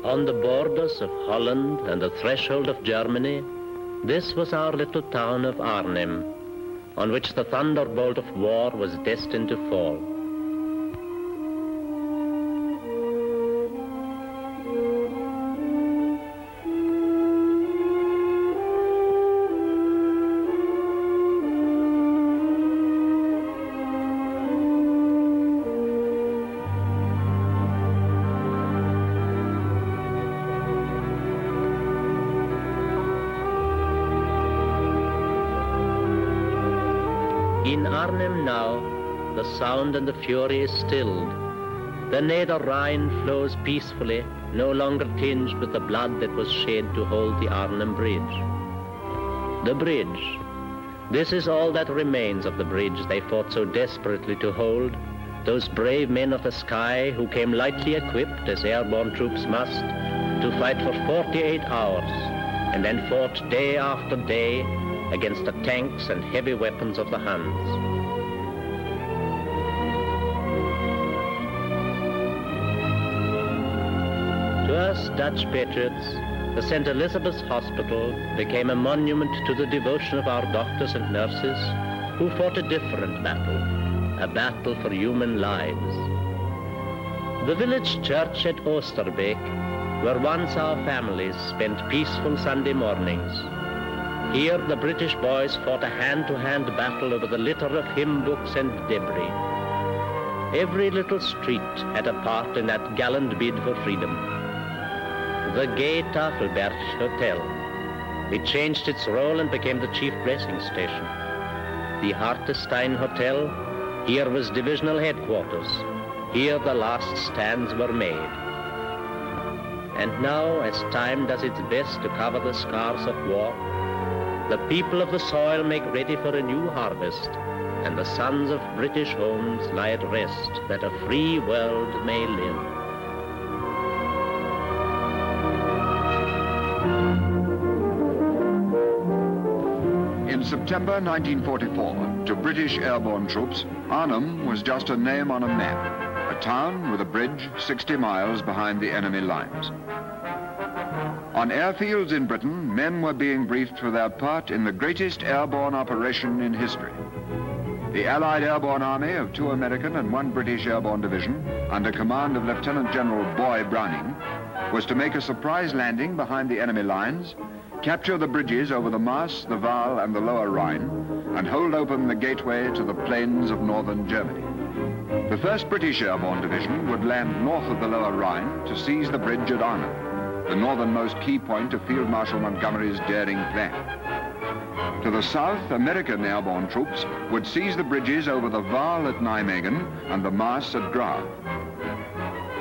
On the borders of Holland and the threshold of Germany, this was our little town of Arnhem, on which the thunderbolt of war was destined to fall. In Arnhem now, the sound and the fury is stilled. The Nether Rhine flows peacefully, no longer tinged with the blood that was shed to hold the Arnhem Bridge. The bridge. This is all that remains of the bridge they fought so desperately to hold, those brave men of the sky who came lightly equipped, as airborne troops must, to fight for 48 hours, and then fought day after day against the tanks and heavy weapons of the Huns. To us Dutch patriots, the St. Elizabeth's Hospital became a monument to the devotion of our doctors and nurses who fought a different battle, a battle for human lives. The village church at Oosterbeek, where once our families spent peaceful Sunday mornings, here the British boys fought a hand-to-hand battle over the litter of hymn books and debris. Every little street had a part in that gallant bid for freedom. The gay Tafelberg Hotel. It changed its role and became the chief dressing station. The Hartestein Hotel, here was divisional headquarters. Here the last stands were made. And now, as time does its best to cover the scars of war, the people of the soil make ready for a new harvest, and the sons of British homes lie at rest that a free world may live. In September 1944, to British airborne troops, Arnhem was just a name on a map, a town with a bridge 60 miles behind the enemy lines. On airfields in Britain, men were being briefed for their part in the greatest airborne operation in history. The Allied Airborne Army of 2 American and 1 British airborne division, under command of Lieutenant General Boy Browning, was to make a surprise landing behind the enemy lines, capture the bridges over the Maas, the Waal, and the Lower Rhine, and hold open the gateway to the plains of northern Germany. The 1st British Airborne Division would land north of the Lower Rhine to seize the bridge at Arnhem, the northernmost key point of Field Marshal Montgomery's daring plan. To the south, American airborne troops would seize the bridges over the Waal at Nijmegen and the Maas at Grave.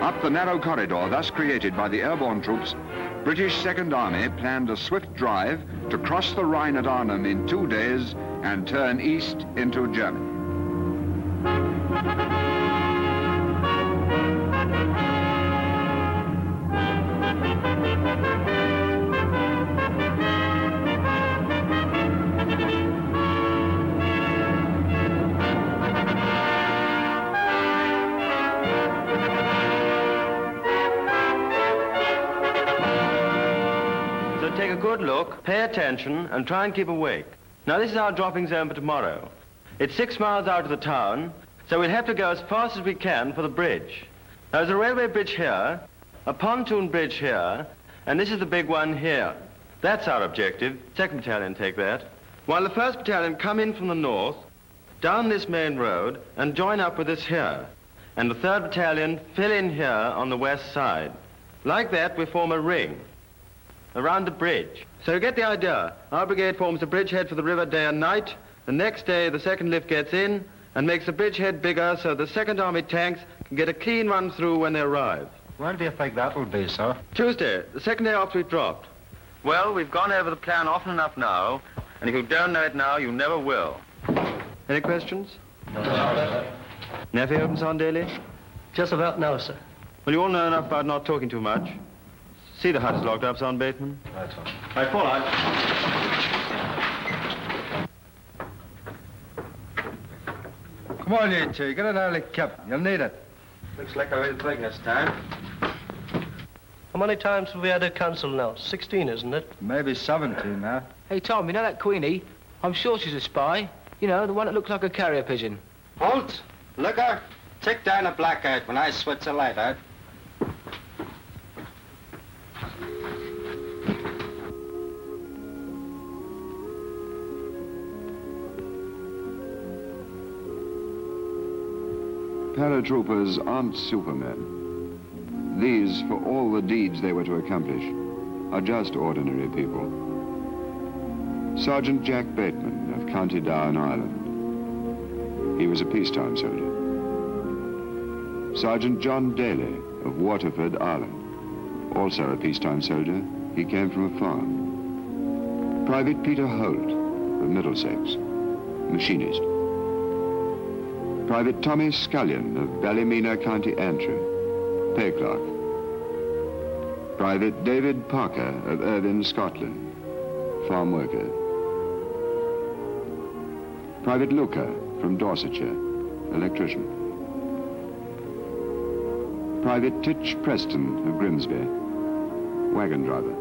Up the narrow corridor thus created by the airborne troops, British Second Army planned a swift drive to cross the Rhine at Arnhem in 2 days and turn east into Germany. Take a good look, pay attention, and try and keep awake. Now, this is our dropping zone for tomorrow. It's 6 miles out of the town, so we'll have to go as fast as we can for the bridge. Now, there's a railway bridge here, a pontoon bridge here, and this is the big one here. That's our objective. 2nd Battalion take that. While the 1st Battalion come in from the north, down this main road, and join up with us here. And the 3rd Battalion fill in here on the west side. Like that, we form a ring around the bridge. So you get the idea. Our brigade forms a bridgehead for the river day and night. The next day, the 2nd Lift gets in and makes the bridgehead bigger so the 2nd Army tanks can get a clean run through when they arrive. When do you think that will be, sir? Tuesday, the 2nd day after we've dropped. Well, we've gone over the plan often enough now, and if you don't know it now, you never will. Any questions? No. Nephew opens on daily? Just about now, sir. Well, you all know enough about not talking too much. See the hut is locked up, Sergeant Bateman. Right, sir. Right, fall out. Come on, you two. Get an early cap. You'll need it. Looks like I made a thing this time. How many times have we had a cancel now? 16, isn't it? Maybe 17 now. Hey, Tom, you know that Queenie? I'm sure she's a spy. You know, the one that looks like a carrier pigeon. Halt! Looker, take down a blackout when I switch the light out. Paratroopers aren't supermen. These, for all the deeds they were to accomplish, are just ordinary people. Sergeant Jack Bateman of County Down, Ireland. He was a peacetime soldier. Sergeant John Daly of Waterford, Ireland. Also a peacetime soldier. He came from a farm. Private Peter Holt of Middlesex, machinist. Private Tommy Scullion of Ballymena, County Antrim, pay clerk. Private David Parker of Irvine, Scotland, farm worker. Private Luca from Dorsetshire, electrician. Private Titch Preston of Grimsby, wagon driver.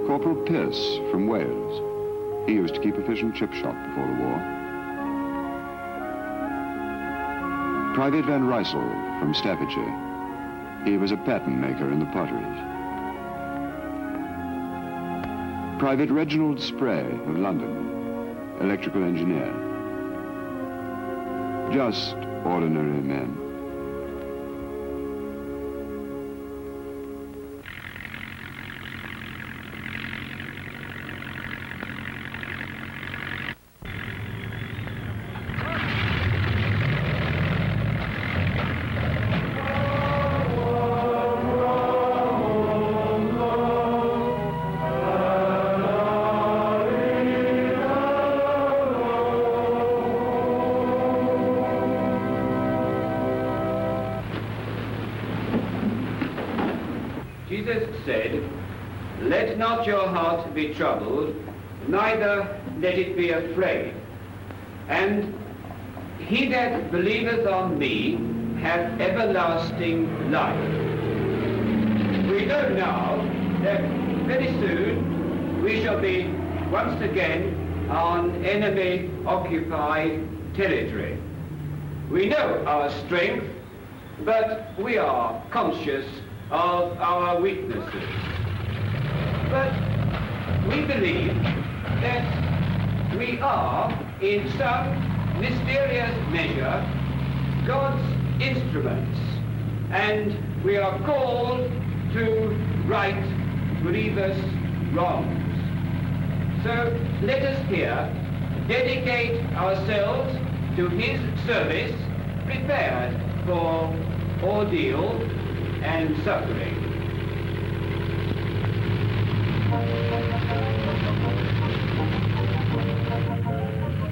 Corporal Pierce from Wales. He used to keep a fish and chip shop before the war. Private Van Rysel from Staffordshire. He was a pattern maker in the potteries. Private Reginald Spray of London, electrical engineer. Just ordinary men. Jesus said, "Let not your heart be troubled, neither let it be afraid. And he that believeth on me hath everlasting life." We know now that very soon we shall be once again on enemy-occupied territory. We know our strength, but we are conscious of our weaknesses. But we believe that we are, in some mysterious measure, God's instruments, and we are called to right grievous wrongs. So let us here dedicate ourselves to his service, prepared for ordeal and suffering.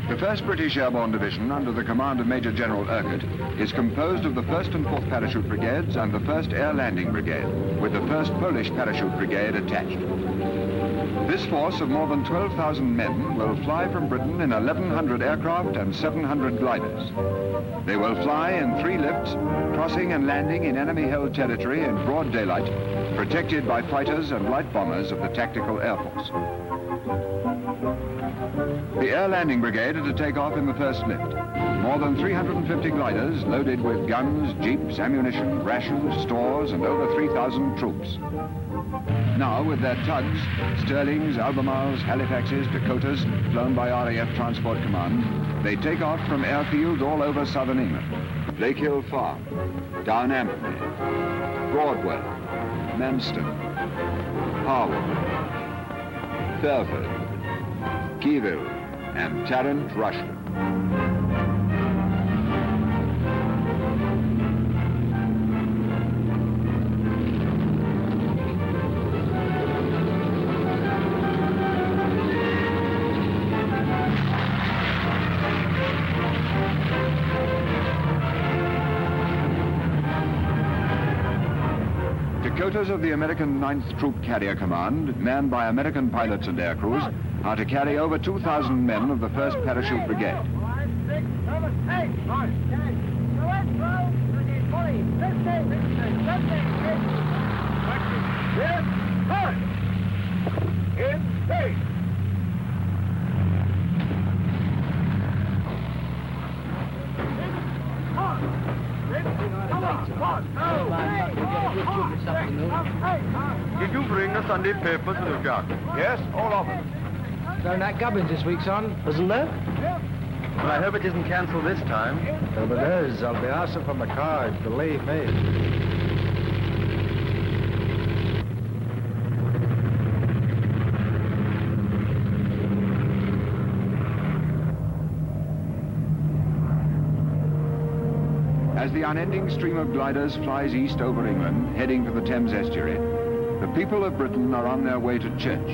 The 1st British Airborne Division, under the command of Major General Urquhart, is composed of the 1st and 4th Parachute Brigades and the 1st Air Landing Brigade, with the 1st Polish Parachute Brigade attached. This force of more than 12,000 men will fly from Britain in 1,100 aircraft and 700 gliders. They will fly in 3 lifts, crossing and landing in enemy-held territory in broad daylight, protected by fighters and light bombers of the Tactical Air Force. The Air Landing Brigade are to take off in the 1st lift. More than 350 gliders loaded with guns, jeeps, ammunition, rations, stores, and over 3,000 troops. Now, with their tugs, Stirlings, Albemarles, Halifaxes, Dakotas, flown by RAF Transport Command, they take off from airfields all over southern England. Blake Hill Farm, Down Ampney, Broadwell, Manston, Harwood, Fairford, Keyville, and Tarrant, Rushden. Dakotas of the American 9th Troop Carrier Command, manned by American pilots and air crews, are to carry over 2,000 men of the 1st Parachute Brigade. 5, 6, 7, 8, 9, 10, 11, 12, 13, 14, 15, 16, 17, 18. this afternoon. Did you bring the Sunday papers to the job? Yes, all of them. Going at Gubbins this week, son. Isn't there? Well, I hope it isn't cancelled this time. If it is, I'll be asking for my card, believe me. As the unending stream of gliders flies east over England, heading for the Thames estuary, the people of Britain are on their way to church.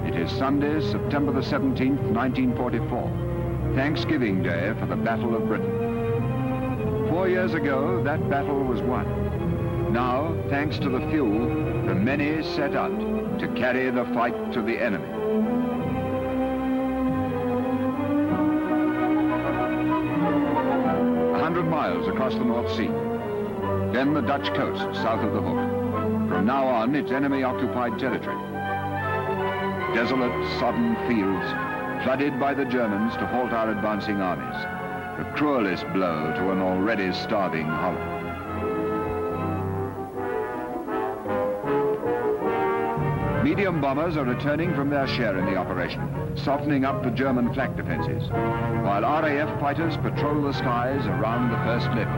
It is Sunday, September the 17th, 1944, Thanksgiving Day for the Battle of Britain. 4 years ago, that battle was won. Now, thanks to the few, the many set out to carry the fight to the enemy. 100 miles across the North Sea. Then the Dutch coast, south of the Hook. From now on, it's enemy-occupied territory. Desolate, sodden fields, flooded by the Germans to halt our advancing armies. The cruelest blow to an already starving Holland. Medium bombers are returning from their share in the operation, softening up the German flak defenses, while RAF fighters patrol the skies around the first lift.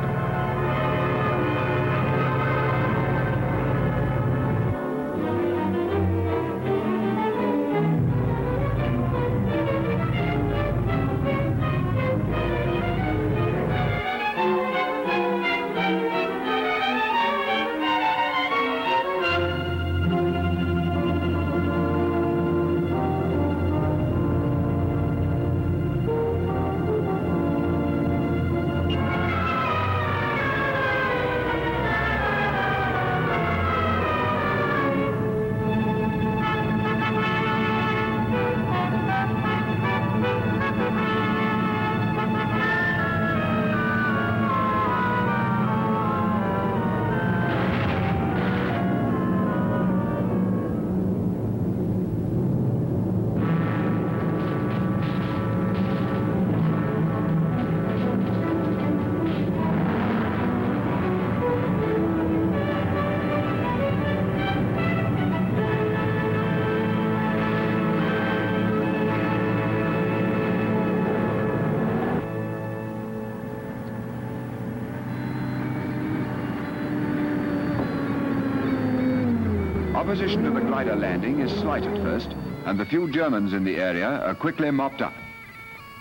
Opposition to the glider landing is slight at first, and the few Germans in the area are quickly mopped up.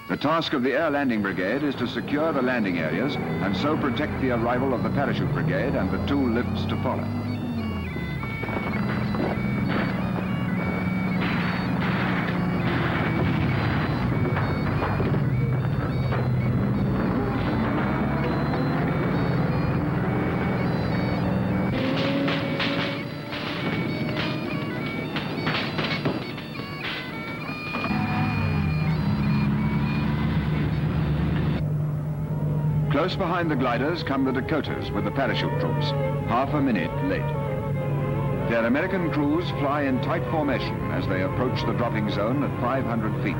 The task of the Air Landing Brigade is to secure the landing areas and so protect the arrival of the Parachute Brigade and the 2 lifts to follow. Close behind the gliders come the Dakotas with the parachute troops, half a minute late. Their American crews fly in tight formation as they approach the dropping zone at 500 feet.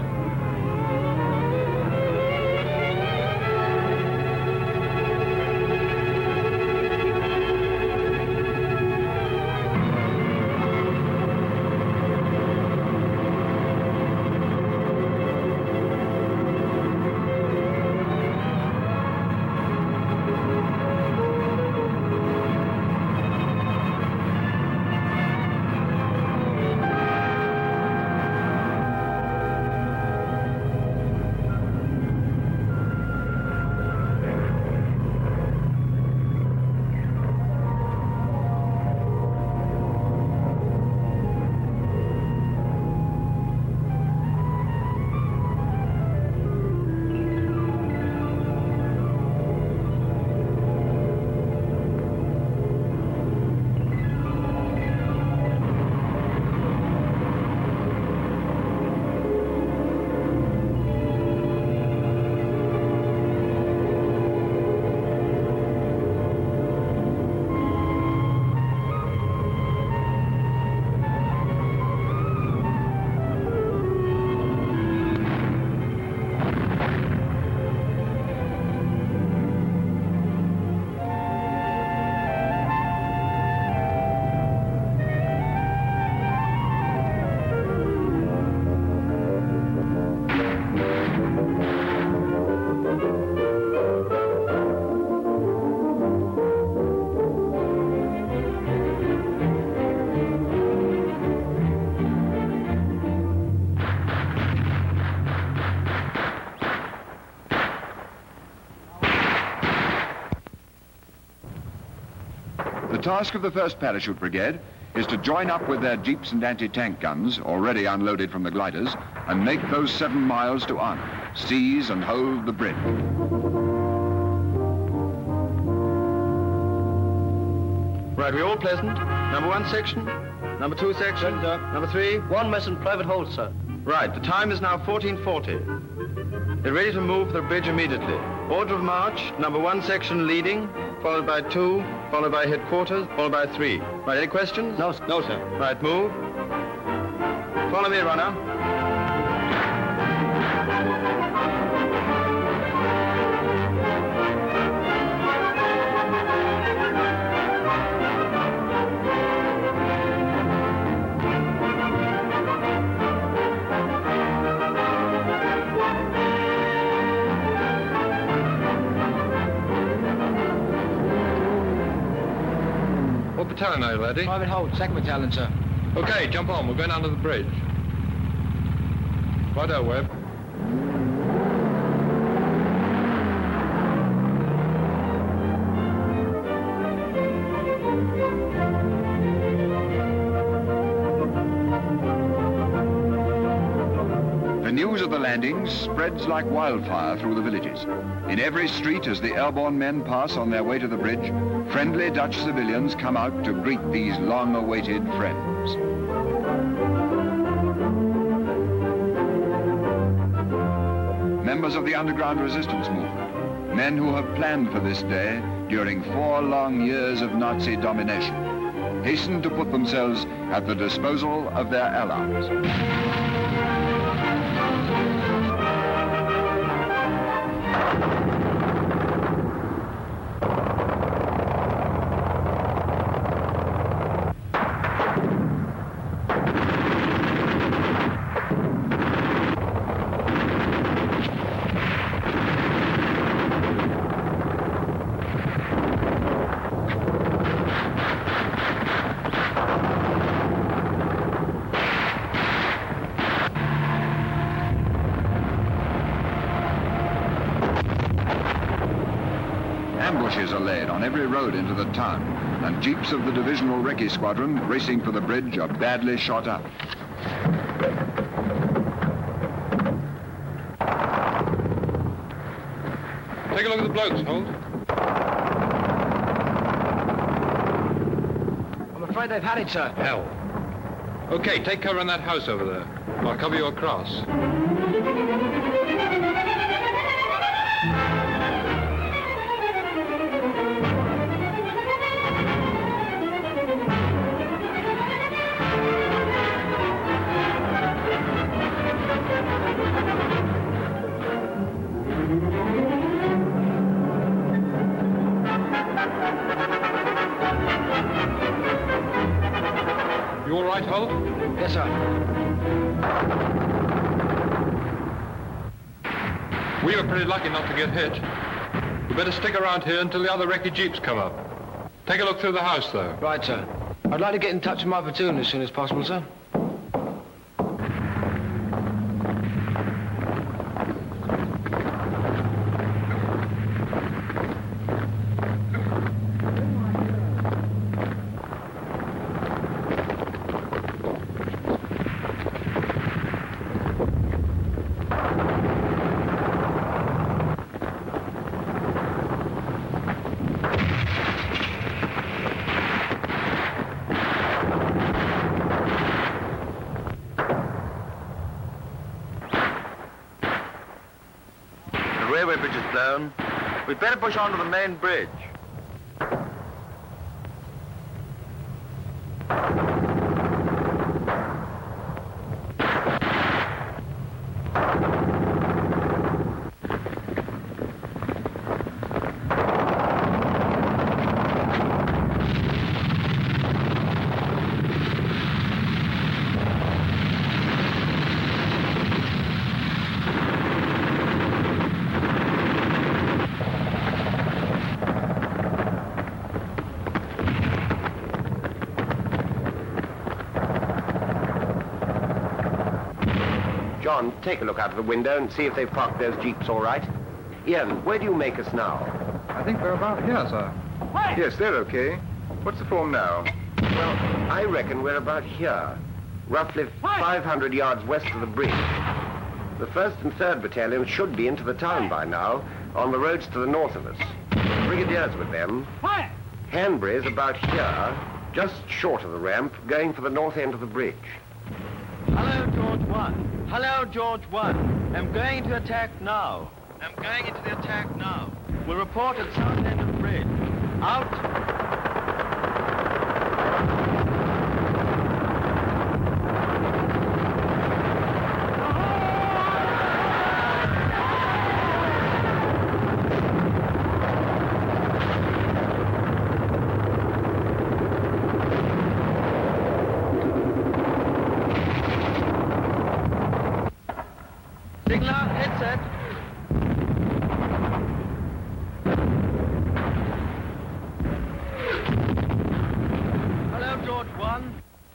The task of the 1st Parachute Brigade is to join up with their jeeps and anti-tank guns, already unloaded from the gliders, and make those 7 miles to Arnhem, seize and hold the bridge. Right, we all present? Number 1 section? Number 2 section? Sir. Number 3? 1 mess and private hold, sir. Right, the time is now 14:40. They're ready to move the bridge immediately. Order of march, number 1 section leading, followed by 2, followed by headquarters, followed by 3. Right, any questions? No, sir. Right, move. Follow me, runner. What battalion are you, laddie? Private hold, 2nd Battalion, sir. Okay, jump on. We're going under the bridge. Righto, Webb. The news of the landings spreads like wildfire through the villages. In every street, as the airborne men pass on their way to the bridge, friendly Dutch civilians come out to greet these long-awaited friends. Members of the underground resistance movement, men who have planned for this day during 4 long years of Nazi domination, hasten to put themselves at the disposal of their allies. Ambushes are laid on every road into the town, and jeeps of the Divisional Recce Squadron racing for the bridge are badly shot up. Take a look at the blokes, Holt. I'm afraid they've had it, sir. Hell. Okay, take cover in that house over there. I'll cover you across. You all right, Holt? Yes, sir. We were pretty lucky not to get hit. We better stick around here until the other recce jeeps come up. Take a look through the house, though. Right, sir. I'd like to get in touch with my platoon as soon as possible, sir. The railway bridge is down. We'd better push on to the main bridge. John, take a look out of the window and see if they've parked those jeeps all right. Ian, where do you make us now? I think we're about here, sir. Yes, they're okay. What's the form now? Well, I reckon we're about here, roughly 500 yards west of the bridge. The 1st and 3rd battalions should be into the town by now, on the roads to the north of us. The brigadiers with them. Hanbury's about here, just short of the ramp, going for the north end of the bridge. Hello, George 1. Hello, George 1. I'm going to attack now. I'm going into the attack now. We'll report at south end of the bridge. Out.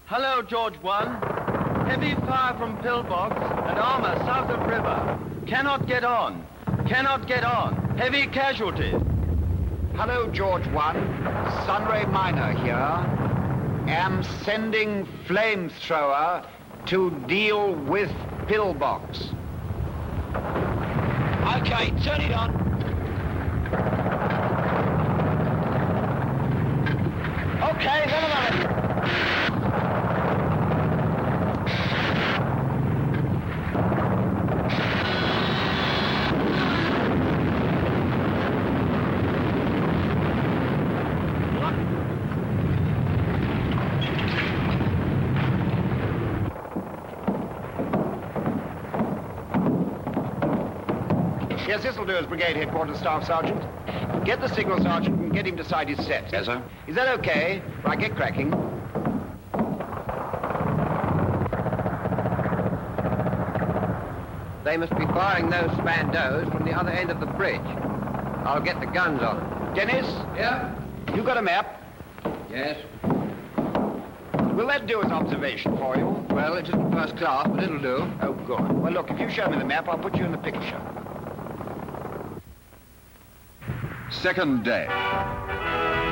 Hello, George 1. Heavy fire from pillbox and armor south of river. Cannot get on. Cannot get on. Heavy casualties. Hello, George 1. Sunray Minor here. Am sending flamethrower to deal with pillbox. Okay, turn it on. Okay, then a minute. Yes, this'll do as brigade headquarters, Staff Sergeant. Get the signal sergeant and get him to side his set. Yes, sir. Is that okay? Right, get cracking. They must be firing those Spandos from the other end of the bridge. I'll get the guns on them. Dennis? Yeah? You got a map? Yes. Will that do as observation for you? Well, it isn't first class, but it'll do. Oh, good. Well, look, if you show me the map, I'll put you in the picture. Second day,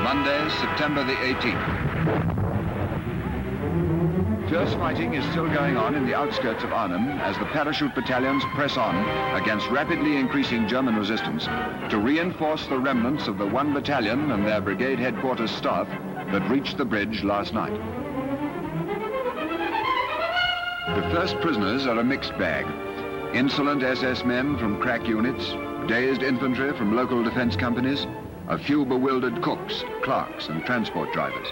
Monday, September the 18th. Fierce fighting is still going on in the outskirts of Arnhem as the parachute battalions press on against rapidly increasing German resistance to reinforce the remnants of the 1 battalion and their brigade headquarters staff that reached the bridge last night. The first prisoners are a mixed bag. Insolent SS men from crack units, dazed infantry from local defense companies, a few bewildered cooks, clerks, and transport drivers.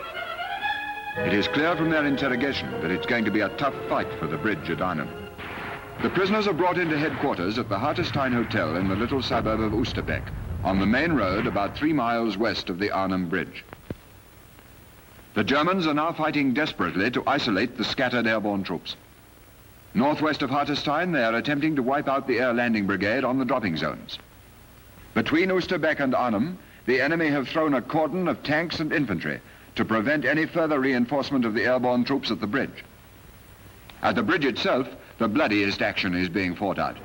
It is clear from their interrogation that it's going to be a tough fight for the bridge at Arnhem. The prisoners are brought into headquarters at the Hartenstein Hotel in the little suburb of Oosterbeek, on the main road about 3 miles west of the Arnhem Bridge. The Germans are now fighting desperately to isolate the scattered airborne troops. Northwest of Hartenstein, they are attempting to wipe out the air landing brigade on the dropping zones. Between Oosterbeek and Arnhem, the enemy have thrown a cordon of tanks and infantry to prevent any further reinforcement of the airborne troops at the bridge. At the bridge itself, the bloodiest action is being fought out.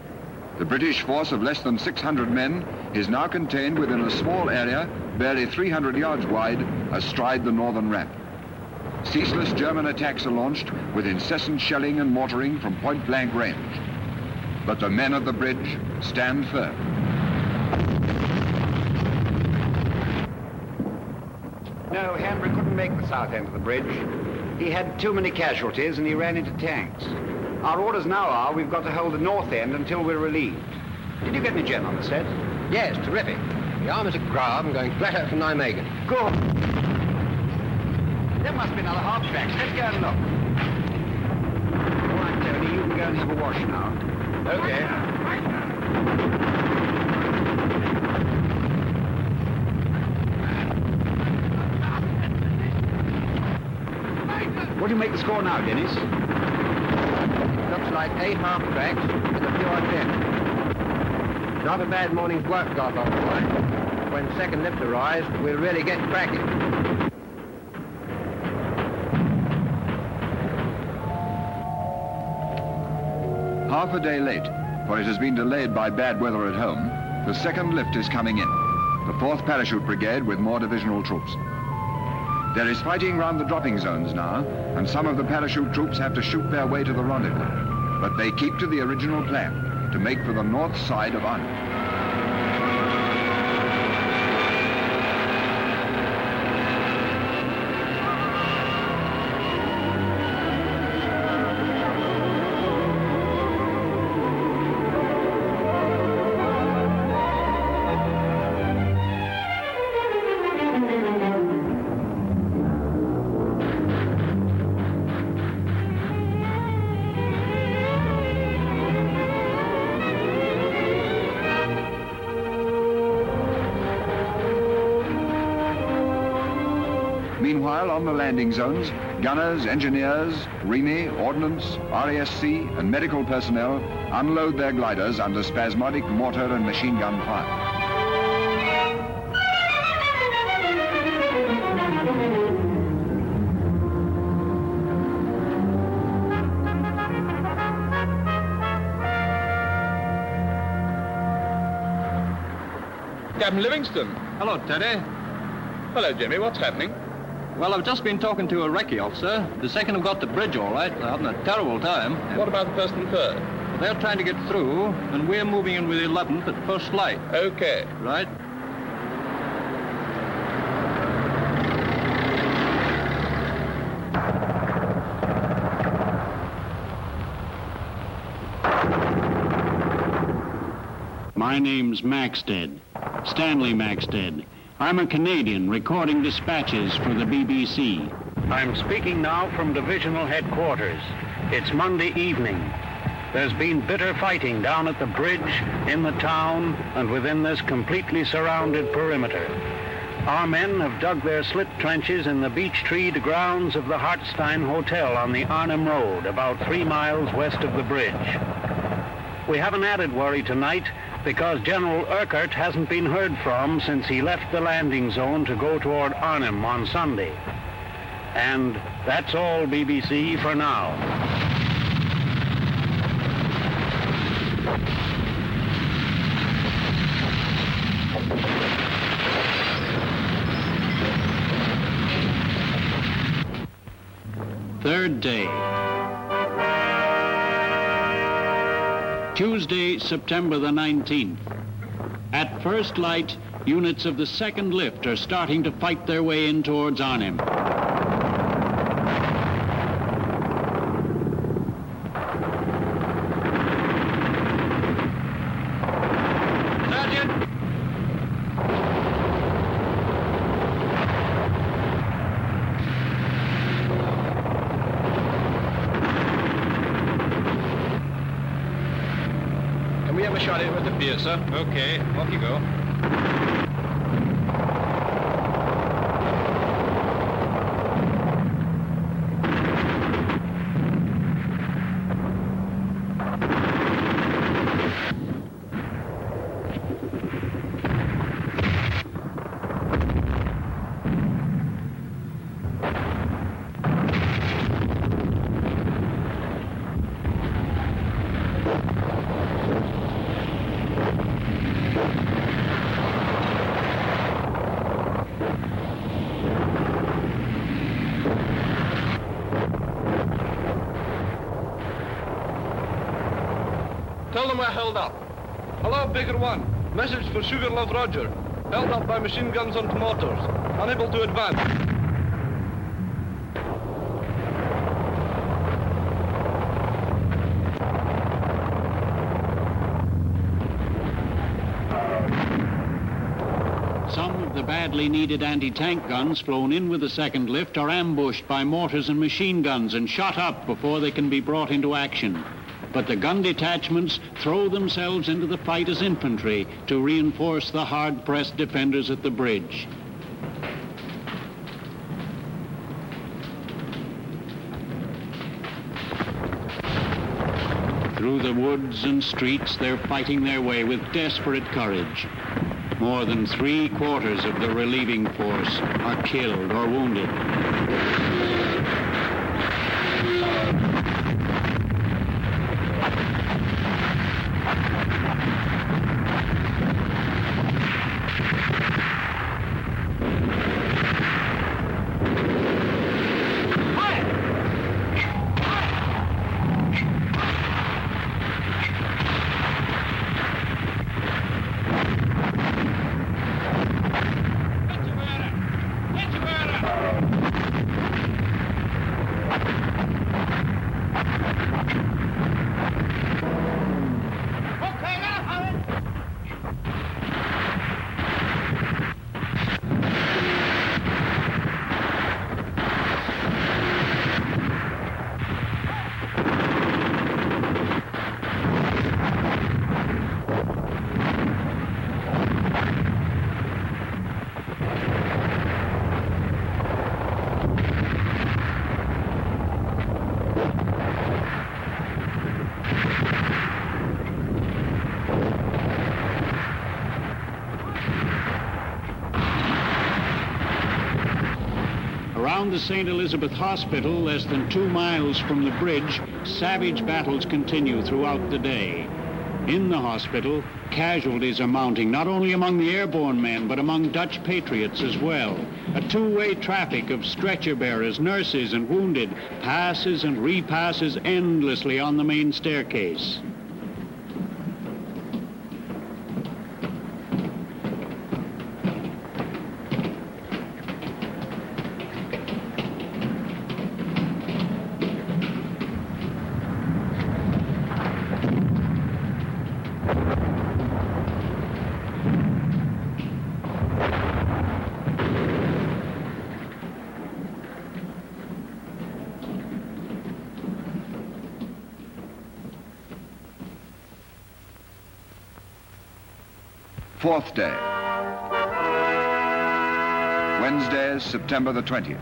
The British force of less than 600 men is now contained within a small area, barely 300 yards wide, astride the northern ramp. Ceaseless German attacks are launched with incessant shelling and mortaring from point-blank range. But the men of the bridge stand firm. No, Hanbury couldn't make the south end of the bridge. He had too many casualties and he ran into tanks. Our orders now are we've got to hold the north end until we're relieved. Did you get me, Jen, on the set? Yes, terrific. The armor's at Grave and going flat out for Nijmegen. Good. There must be another half tracks. Let's go and look. All right, Tony, you can go and have a wash now. Okay. What do you make the score now, Dennis? Looks like 8 half tracks and a few on deck. Not a bad morning's work, got off the line. When second lift arrives, we'll really get cracking. Half a day late, for it has been delayed by bad weather at home, the second lift is coming in. The 4th Parachute Brigade with more divisional troops. There is fighting round the dropping zones now, and some of the parachute troops have to shoot their way to the rendezvous. But they keep to the original plan, to make for the north side of Arnhem. Meanwhile, on the landing zones, gunners, engineers, REME, ordnance, RASC, and medical personnel unload their gliders under spasmodic mortar and machine gun fire. Captain Livingston. Hello, Teddy. Hello, Jimmy. What's happening? Well, I've just been talking to a recce officer. The second have got the bridge all right. They're having a terrible time. What about the first and third? They're trying to get through, and we're moving in with the 11th at first light. Okay. Right? My name's Maxted, Stanley Maxted. I'm a Canadian recording dispatches for the BBC. I'm speaking now from divisional headquarters. It's Monday evening. There's been bitter fighting down at the bridge, in the town, and within this completely surrounded perimeter. Our men have dug their slit trenches in the beech-treed grounds of the Hartstein Hotel on the Arnhem Road, about 3 miles west of the bridge. We have an added worry tonight because General Urquhart hasn't been heard from since he left the landing zone to go toward Arnhem on Sunday. And that's all, BBC, for now. Third day. Tuesday, September the 19th. At first light, units of the second lift are starting to fight their way in towards Arnhem. Sergeant! Can we have a shot at it with the beer, sir? Okay, off you go. Tell them we're held up. Hello, Bigger One. Message for Sugarloaf Roger. Held up by machine guns and mortars. Unable to advance. Some of the badly needed anti-tank guns flown in with the second lift are ambushed by mortars and machine guns and shot up before they can be brought into action. But the gun detachments throw themselves into the fight as infantry to reinforce the hard-pressed defenders at the bridge. Through the woods and streets, they're fighting their way with desperate courage. More than 3/4 of the relieving force are killed or wounded. Around the St. Elizabeth Hospital, less than 2 miles from the bridge, savage battles continue throughout the day. In the hospital, casualties are mounting, not only among the airborne men, but among Dutch patriots as well. A two-way traffic of stretcher bearers, nurses, and wounded passes and repasses endlessly on the main staircase. Fourth day. Wednesday, September the 20th.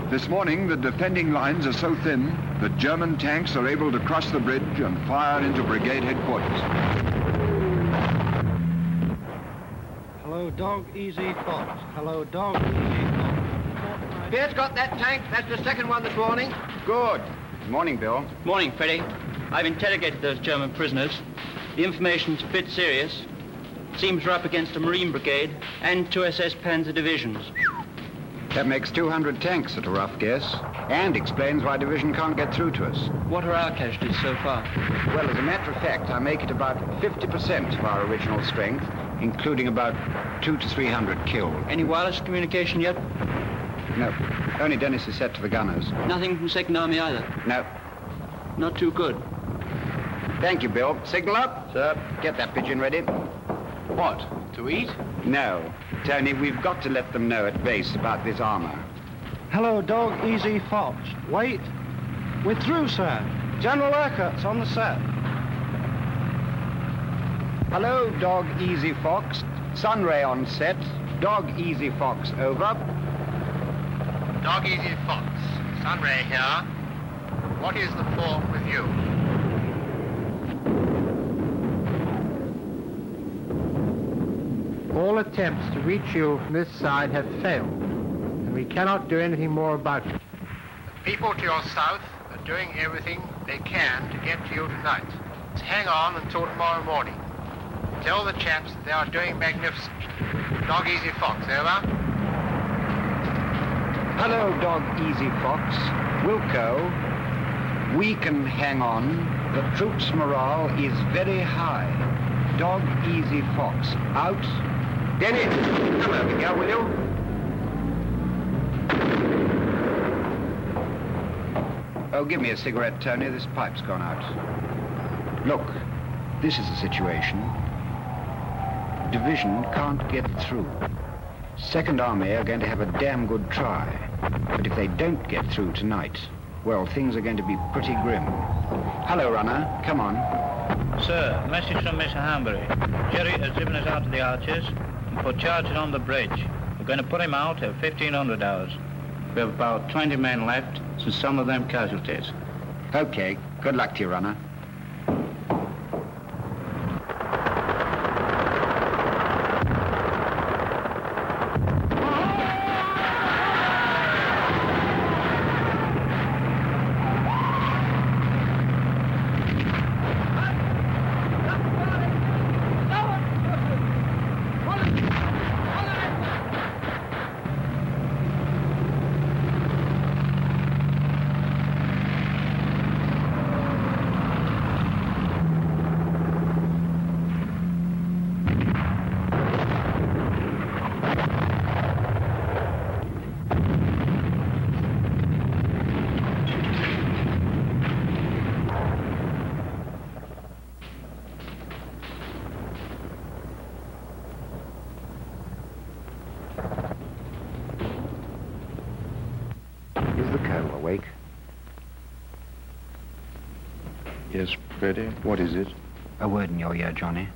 This morning, the defending lines are so thin that German tanks are able to cross the bridge and fire into brigade headquarters. Hello, Dog Easy Fox. Hello, Dog Easy Fox. Beard's got that tank. That's the second one this morning. Good. Morning, Bill. Morning, Freddie. I've interrogated those German prisoners. The information's a bit serious. Seems we're up against a Marine brigade and 2 SS Panzer divisions. That makes 200 tanks at a rough guess, and explains why division can't get through to us. What are our casualties so far? Well, as a matter of fact, I make it about 50% of our original strength, including about 200 to 300 killed. Any wireless communication yet? No, only Dennis is set to the gunners. Nothing from 2nd Army either? No. Not too good. Thank you, Bill. Signal up. Sir. Get that pigeon ready. What? To eat? No. Tony, we've got to let them know at base about this armor. Hello, Dog Easy Fox. Wait. We're through, sir. General Urquhart's on the set. Hello, Dog Easy Fox. Sunray on set. Dog Easy Fox, over. Dog Easy Fox. Sunray here. What is the form with you? All attempts to reach you from this side have failed, and we cannot do anything more about it. The people to your south are doing everything they can to get to you tonight. Hang on until tomorrow morning. Tell the chaps that they are doing magnificent. Dog Easy Fox, over. Hello, Dog Easy Fox. Wilco. We can hang on. The troops' morale is very high. Dog Easy Fox, out. Dennis, come over here, will you? Oh, give me a cigarette, Tony. This pipe's gone out. Look, this is the situation. Division can't get through. 2nd Army are going to have a damn good try. But if they don't get through tonight, well, things are going to be pretty grim. Hello, Runner. Come on. Sir, message from Mr. Hanbury. Jerry has driven us out to the Arches and put charges on the bridge. We're going to put him out at 1500 hours. We have about 20 men left, so some of them casualties. Okay. Good luck to you, Runner. Is the Colonel awake? Yes, Freddie. What is it? A word in your ear, Johnny.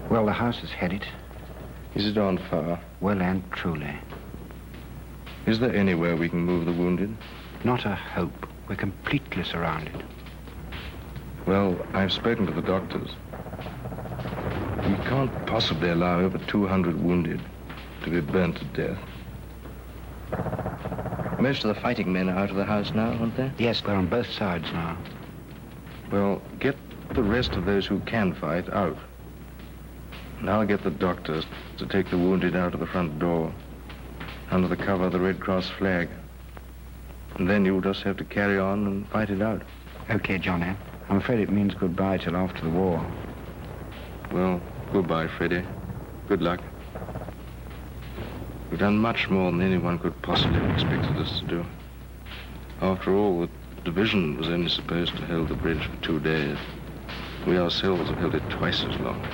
Well, the house is headed. Is it on fire? Well and truly. Is there anywhere we can move the wounded? Not a hope. We're completely surrounded. Well, I've spoken to the doctors. We can't possibly allow over 200 wounded to be burnt to death. Most of the fighting men are out of the house now, aren't they? Yes, they're on both sides now. Well, get the rest of those who can fight out. And I'll get the doctors to take the wounded out of the front door, under the cover of the Red Cross flag. And then you'll just have to carry on and fight it out. Okay, Johnny. I'm afraid it means goodbye till after the war. Well, goodbye, Freddie. Good luck. We've done much more than anyone could possibly have expected us to do. After all, the division was only supposed to hold the bridge for 2 days. We ourselves have held it twice as long.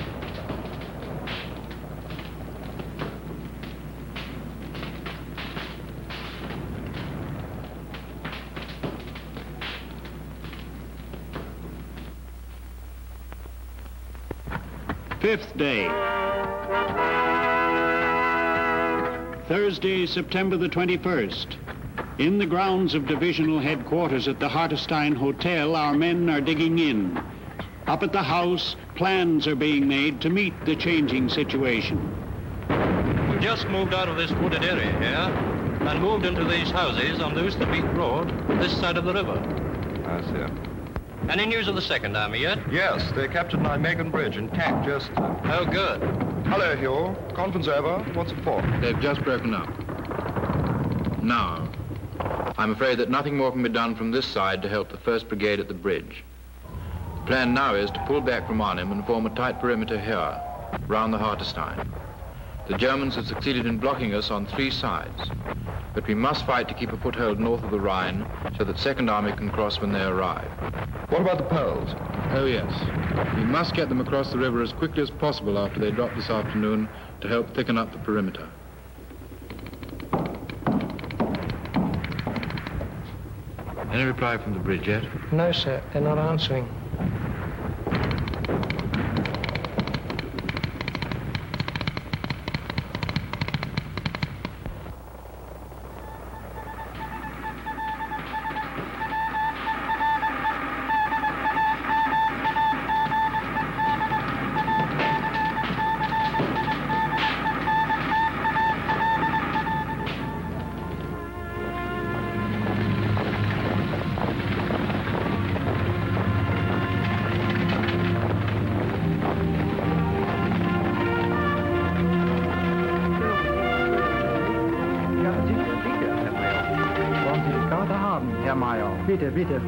Fifth day. Thursday, September the 21st. In the grounds of divisional headquarters at the Hartenstein Hotel, our men are digging in. Up at the house, plans are being made to meet the changing situation. We've just moved out of this wooded area here and moved into these houses on the Oosterbeek Road, this side of the river. I see. Any news of the Second Army yet? Yes, they captured Nijmegen Bridge intact just... Oh, good. Hello, Hugh. Conference over. What's it for? They've just broken up. Now, I'm afraid that nothing more can be done from this side to help the 1st Brigade at the bridge. The plan now is to pull back from Arnhem and form a tight perimeter here, round the Hartenstein. The Germans have succeeded in blocking us on 3 sides, but we must fight to keep a foothold north of the Rhine so that 2nd Army can cross when they arrive. What about the Poles? Oh, yes. We must get them across the river as quickly as possible after they drop this afternoon to help thicken up the perimeter. Any reply from the bridge yet? No, sir. They're not answering. Bitte, bitte.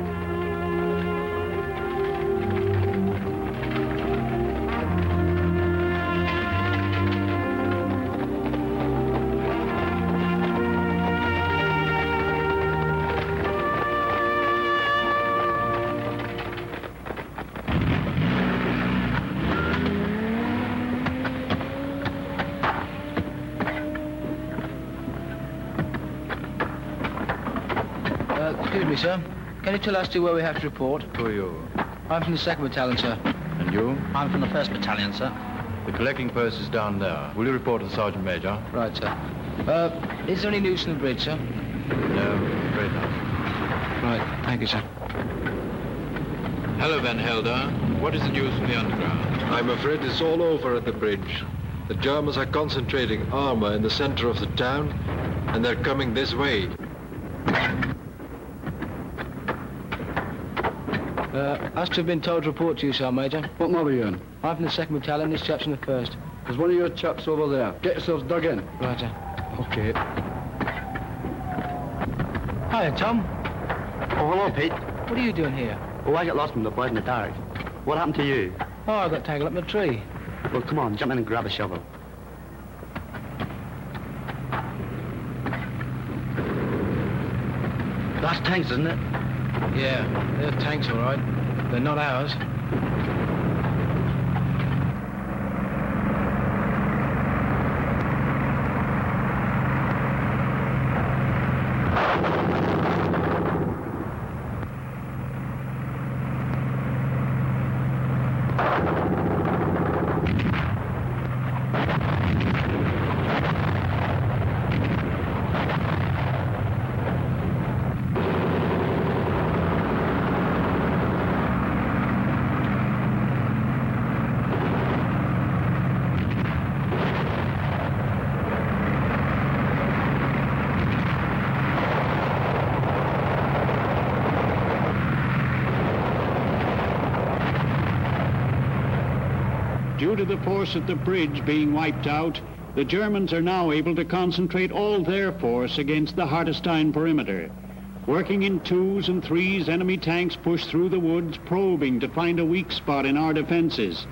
Excuse me, sir. Can you tell us to where we have to report? Who are you? I'm from the 2nd Battalion, sir. And you? I'm from the 1st Battalion, sir. The collecting post is down there. Will you report to the Sergeant Major? Right, sir. Is there any news from the bridge, sir? No, afraid not. Right, thank you, sir. Hello, Van Helder. What is the news from the underground? I'm afraid it's all over at the bridge. The Germans are concentrating armor in the center of the town, and they're coming this way. Us to have been told to report to you, Sergeant Major. What mob are you in? I'm from the 2nd Battalion, this chap's from the 1st. There's one of your chaps over there. Get yourselves dug in. Right, sir. Okay. Hiya, Tom. Oh, hello, Pete. What are you doing here? Oh, I got lost from the boys in the dark. What happened to you? Oh, I got tangled up in a tree. Well, come on, jump in and grab a shovel. That's tanks, isn't it? Yeah, they're tanks, all right. They're not ours. due to the force at the bridge being wiped out, the Germans are now able to concentrate all their force against the Hartestein perimeter. Working in 2s and 3s, enemy tanks push through the woods, probing to find a weak spot in our defenses.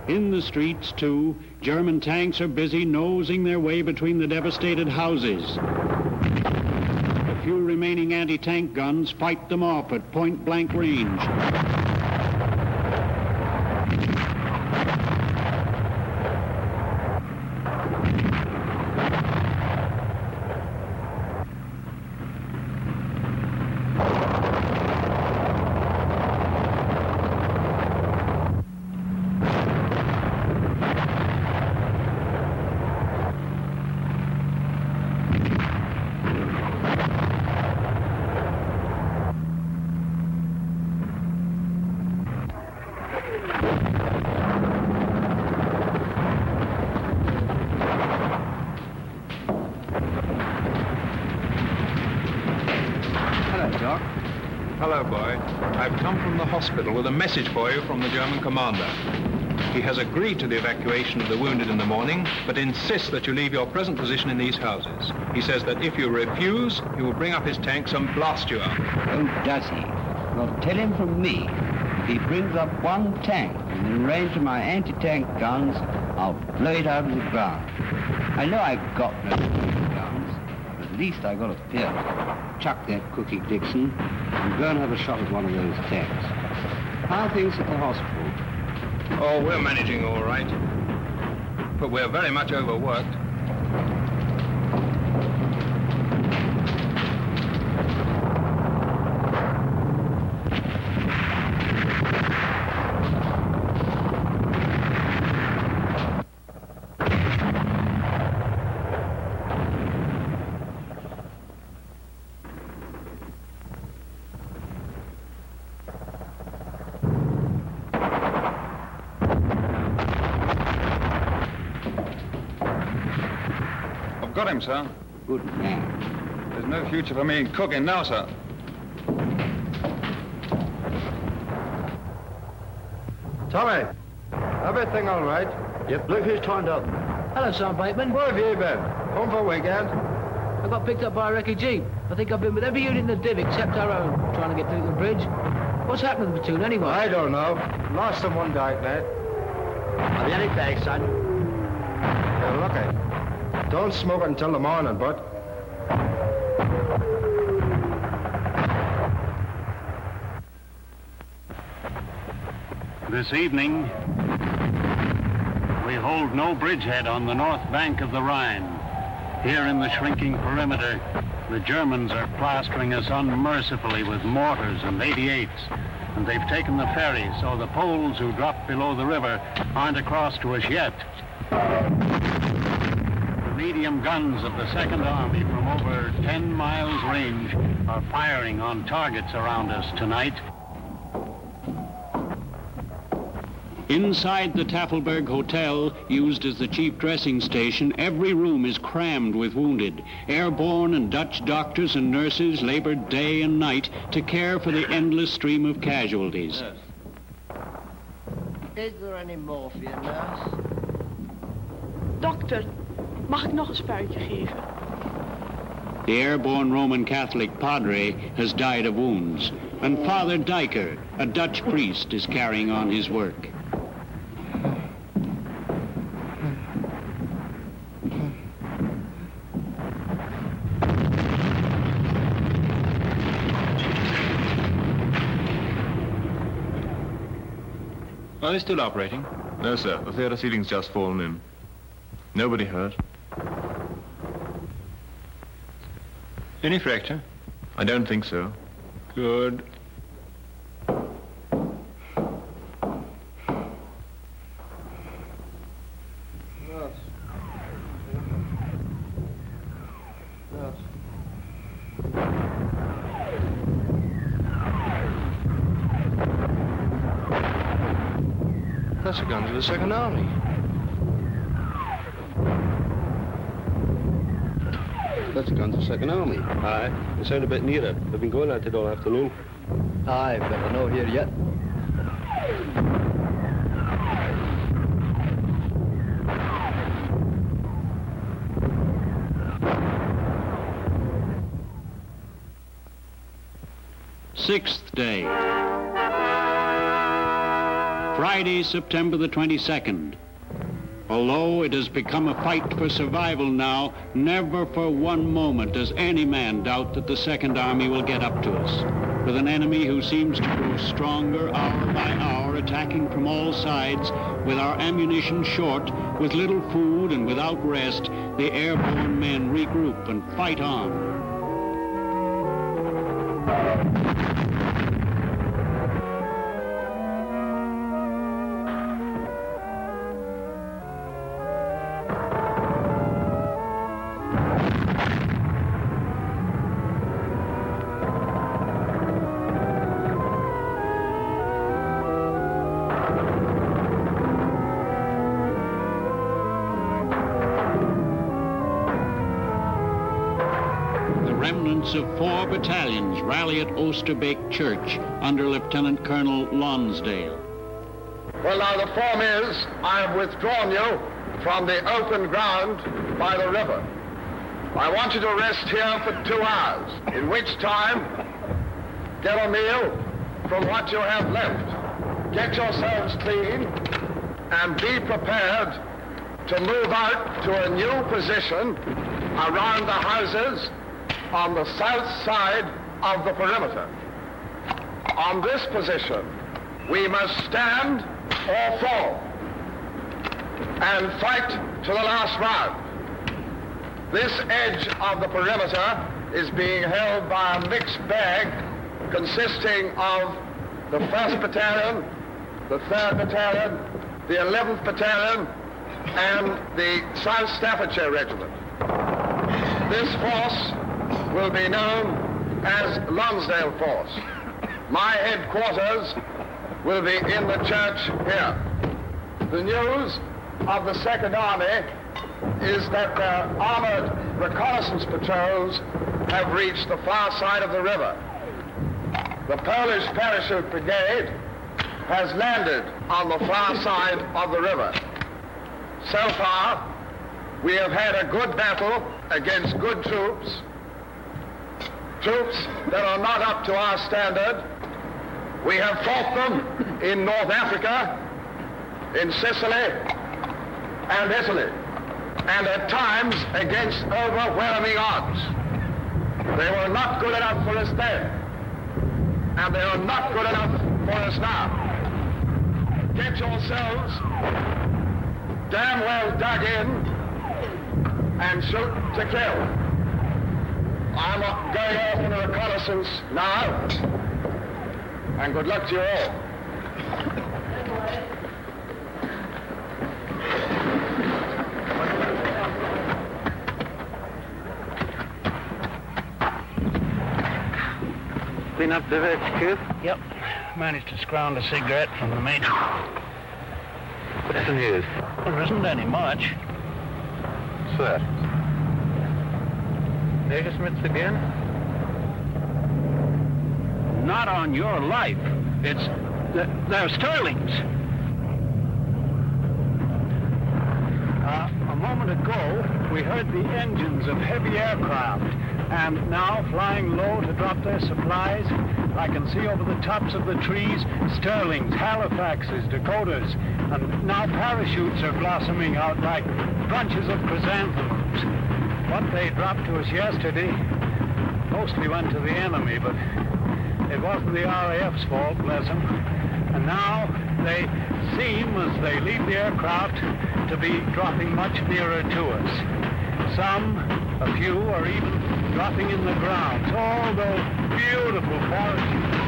In the streets, too, German tanks are busy nosing their way between the devastated houses. The few remaining anti-tank guns fight them off at point-blank range. Hello, boy. I've come from the hospital with a message for you from the German commander. He has agreed to the evacuation of the wounded in the morning, but insists that you leave your present position in these houses. He says that if you refuse, he will bring up his tanks and blast you up. Oh, does he? Well, tell him from me, if he brings up one tank within range of my anti-tank guns, I'll blow it out of the ground. I know I've got no guns, but at least I got a fear. Chuck that cookie, Dixon, and go and have a shot at one of those tanks. How are things at the hospital? Oh, we're managing all right. But we're very much overworked. Got him, sir. Good man. There's no future for me in cooking now, sir. Tommy, everything all right? Yep, look who's turned up. Hello, Sergeant Bateman. Where have you been? Home for a weekend? I got picked up by a wreckage jeep. I think I've been with every unit in the div except our own, trying to get through the bridge. What's happened to the platoon, anyway? I don't know. Lost someone died, mate. Have you any bags, son? You're lucky. Don't smoke it until the morning, bud. This evening, we hold no bridgehead on the north bank of the Rhine. Here in the shrinking perimeter, the Germans are plastering us unmercifully with mortars and 88s. And they've taken the ferry, so the Poles who dropped below the river aren't across to us yet. Medium guns of the Second Army from over 10 miles range are firing on targets around us tonight. Inside the Tafelberg Hotel, used as the chief dressing station, every room is crammed with wounded. Airborne and Dutch doctors and nurses labored day and night to care for the endless stream of casualties. Is there any morphine, nurse? Dokter, mag ik nog een spuitje geven? The airborne Roman Catholic padre has died of wounds, and Father Diker, a Dutch priest, is carrying on his work. Are they still operating? No, sir. The theatre ceiling's just fallen in. Nobody hurt. Any fracture? I don't think so. Good. That's the guns of the Second Army. That's the guns of the Second Army. Aye, they sound a bit nearer. They've been going at it all afternoon. Aye, but they're not here yet. Sixth day. Friday, September the 22nd. Although it has become a fight for survival now, never for one moment does any man doubt that the Second Army will get up to us. With an enemy who seems to grow stronger hour by hour, attacking from all sides, with our ammunition short, with little food and without rest, the airborne men regroup and fight on. Remnants of 4 battalions rally at Oosterbeek Church under Lieutenant Colonel Lonsdale. Well, now the form is, I have withdrawn you from the open ground by the river. I want you to rest here for 2 hours, in which time get a meal from what you have left. Get yourselves clean and be prepared to move out to a new position around the houses on the south side of the perimeter. On this position, we must stand or fall and fight to the last round. This edge of the perimeter is being held by a mixed bag consisting of the 1st Battalion, the 3rd Battalion, the 11th Battalion, and the South Staffordshire Regiment. This force will be known as Lonsdale Force. My headquarters will be in the church here. The news of the Second Army is that their armored reconnaissance patrols have reached the far side of the river. The Polish Parachute Brigade has landed on the far side of the river. So far, we have had a good battle against good troops that are not up to our standard. We have fought them in North Africa, in Sicily, and Italy, and at times against overwhelming odds. They were not good enough for us then, and they are not good enough for us now. Get yourselves damn well dug in and shoot to kill. I'm going off on a reconnaissance now, and good luck to you all. Clean up the veg, kid? Yep. Managed to scrounge a cigarette from the mate. What's the news? There isn't any much. What's that? Smiths again? Not on your life. They're Sterlings. A moment ago, we heard the engines of heavy aircraft, and now flying low to drop their supplies, I can see over the tops of the trees Sterlings, Halifaxes, Dakotas, and now parachutes are blossoming out like bunches of chrysanthemums. What they dropped to us yesterday mostly went to the enemy, but it wasn't the RAF's fault, bless them. And now they seem, as they leave the aircraft, to be dropping much nearer to us. Some, a few, are even dropping in the ground. All those beautiful parachutes.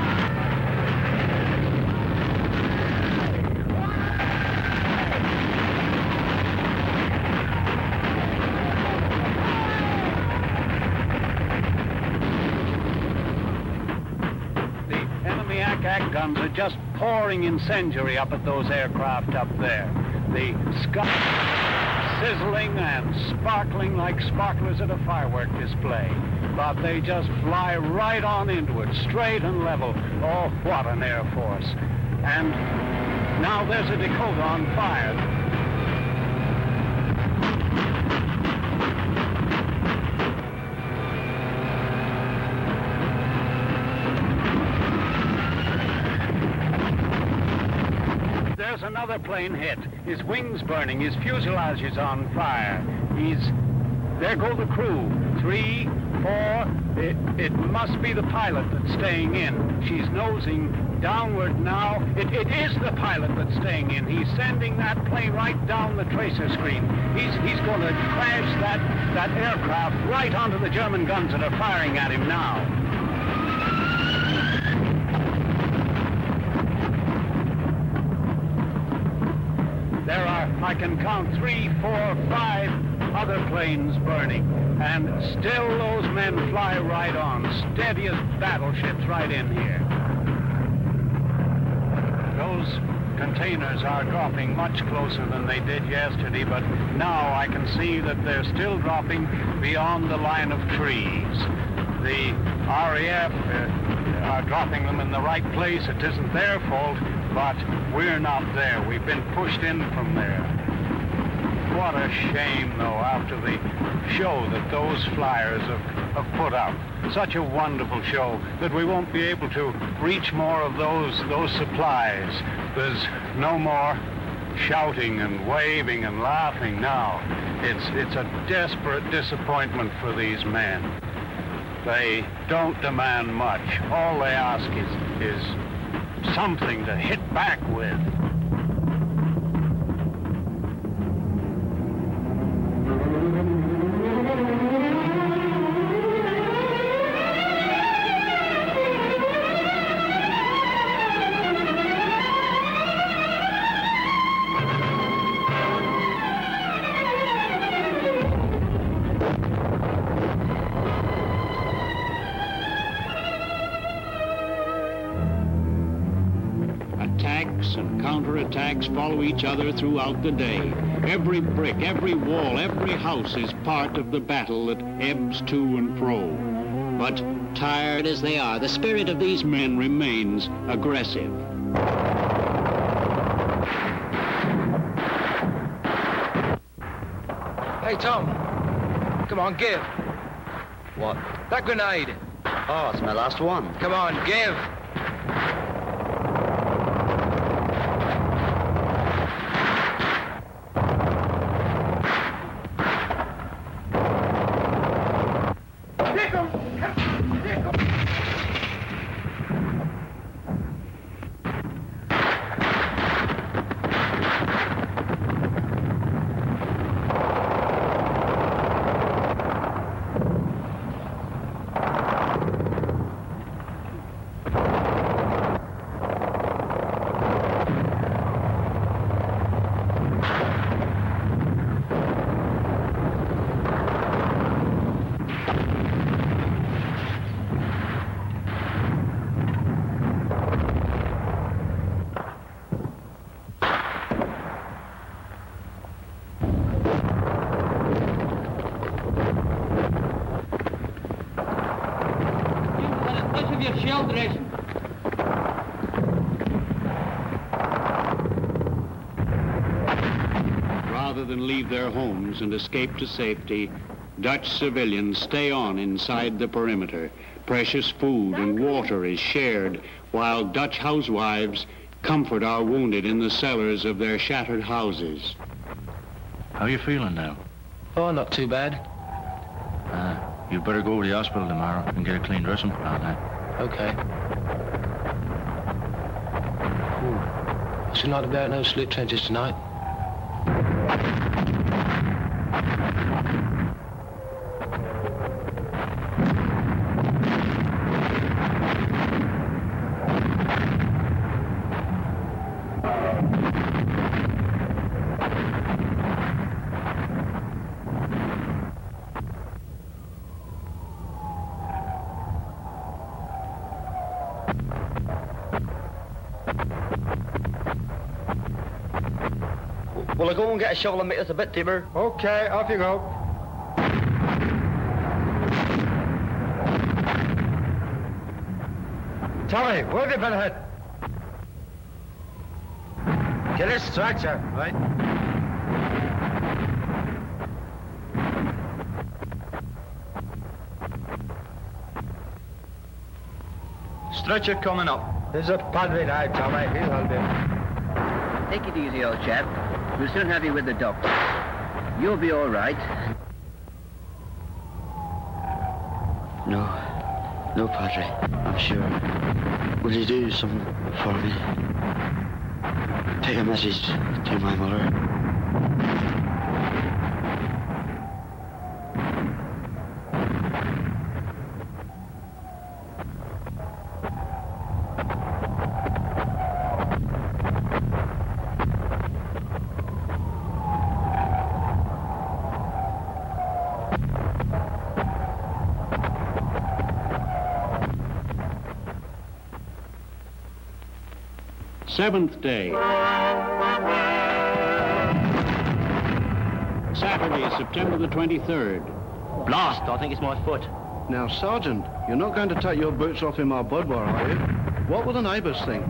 Guns are just pouring incendiary up at those aircraft up there. The sky sizzling and sparkling like sparklers at a firework display. But they just fly right on into it, straight and level. Oh, what an Air Force. And now there's a Dakota on fire. There's another plane hit. His wings burning, his fuselage is on fire. There go the crew. 3, 4, it must be the pilot that's staying in. She's nosing downward now. It is the pilot that's staying in. He's sending that plane right down the tracer screen. He's going to crash that aircraft right onto the German guns that are firing at him now. There are, I can count 3, 4, 5 other planes burning, and still those men fly right on, steady as battleships right in here. Those containers are dropping much closer than they did yesterday, but now I can see that they're still dropping beyond the line of trees. The RAF are dropping them in the right place. It isn't their fault, but we're not there. We've been pushed in from there. What a shame, though, after the show that those flyers have put up. Such a wonderful show that we won't be able to reach more of those supplies. There's no more shouting and waving and laughing now. It's a desperate disappointment for these men. They don't demand much. All they ask is something to hit back with. Counterattacks follow each other throughout the day. Every brick, every wall, every house is part of the battle that ebbs to and fro. But tired as they are, the spirit of these men remains aggressive. Hey, Tom. Come on, give. What? That grenade. Oh, it's my last one. Come on, give. Rather than leave their homes and escape to safety, Dutch civilians stay on inside the perimeter. Precious food and water is shared, while Dutch housewives comfort our wounded in the cellars of their shattered houses. How are you feeling now? Oh, not too bad. You better go to the hospital tomorrow and get a clean dressing put on, Okay. So not about no slip trenches tonight. Will I go and get a shovel and make us a bit deeper? Okay, off you go. Tommy, where have you been hit? Get a stretcher. Right. Stretcher coming up. There's a padre now, Tommy. He'll help you. Take it easy, old chap. We'll soon have you with the doctor. You'll be all right. No, Padre. I'm sure. Will you do something for me? Take a message to my mother. Seventh day. Saturday, September the 23rd. Blast, I think it's my foot. Now, Sergeant, you're not going to take your boots off in my boudoir, are you? What will the neighbours think?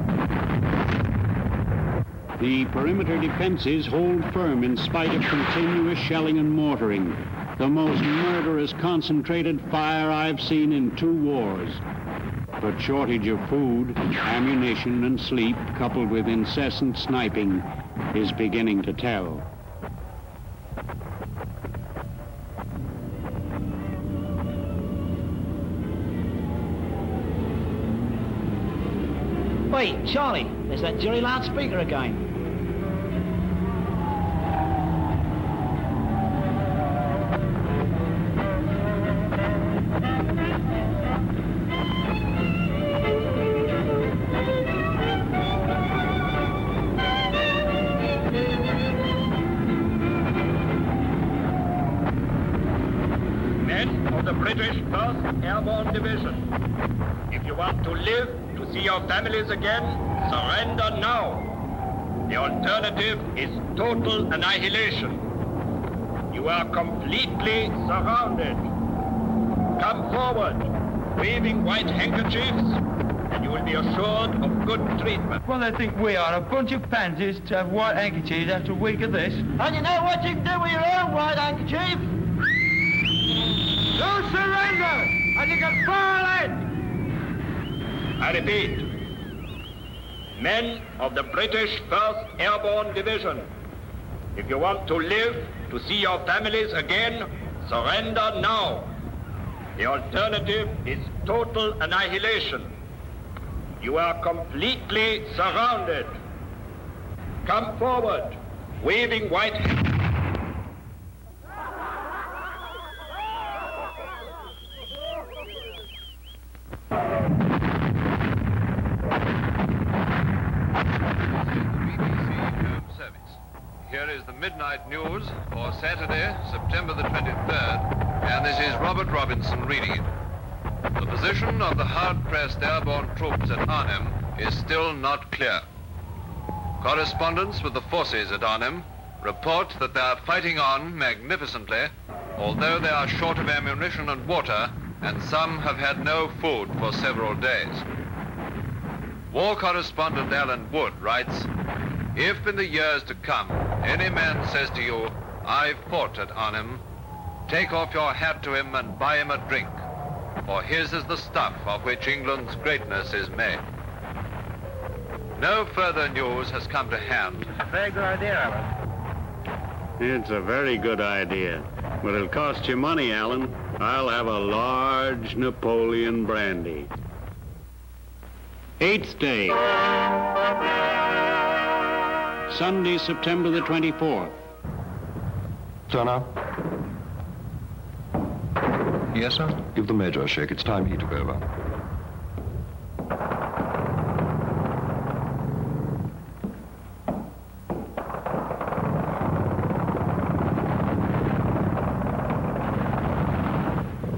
The perimeter defenses hold firm in spite of continuous shelling and mortaring. The most murderous concentrated fire I've seen in 2 wars. But shortage of food, ammunition, and sleep, coupled with incessant sniping, is beginning to tell. Wait, Charlie, there's that Jerry loudspeaker again. British 1st Airborne Division. If you want to live, to see your families again, surrender now. The alternative is total annihilation. You are completely surrounded. Come forward, waving white handkerchiefs, and you will be assured of good treatment. Well, they think we are a bunch of pansies to have white handkerchiefs after a week of this. And you know what you can do with your own white handkerchief? You surrender, and you can fall in! I repeat, men of the British 1st Airborne Division, if you want to live, to see your families again, surrender now. The alternative is total annihilation. You are completely surrounded. Come forward, waving white hands. Here is the midnight news for Saturday, September the 23rd, and this is Robert Robinson reading it. The position of the hard-pressed airborne troops at Arnhem is still not clear. Correspondents with the forces at Arnhem report that they are fighting on magnificently, although they are short of ammunition and water, and some have had no food for several days. War correspondent Alan Wood writes, "If in the years to come any man says to you, 'I've fought at Arnhem,' take off your hat to him and buy him a drink, for his is the stuff of which England's greatness is made." No further news has come to hand. Very good idea, Alan. It's a very good idea, but it'll cost you money, Alan. I'll have a large Napoleon brandy. 8th day. Sunday, September the 24th. Turner? Yes, sir? Give the Major a shake. It's time he took over.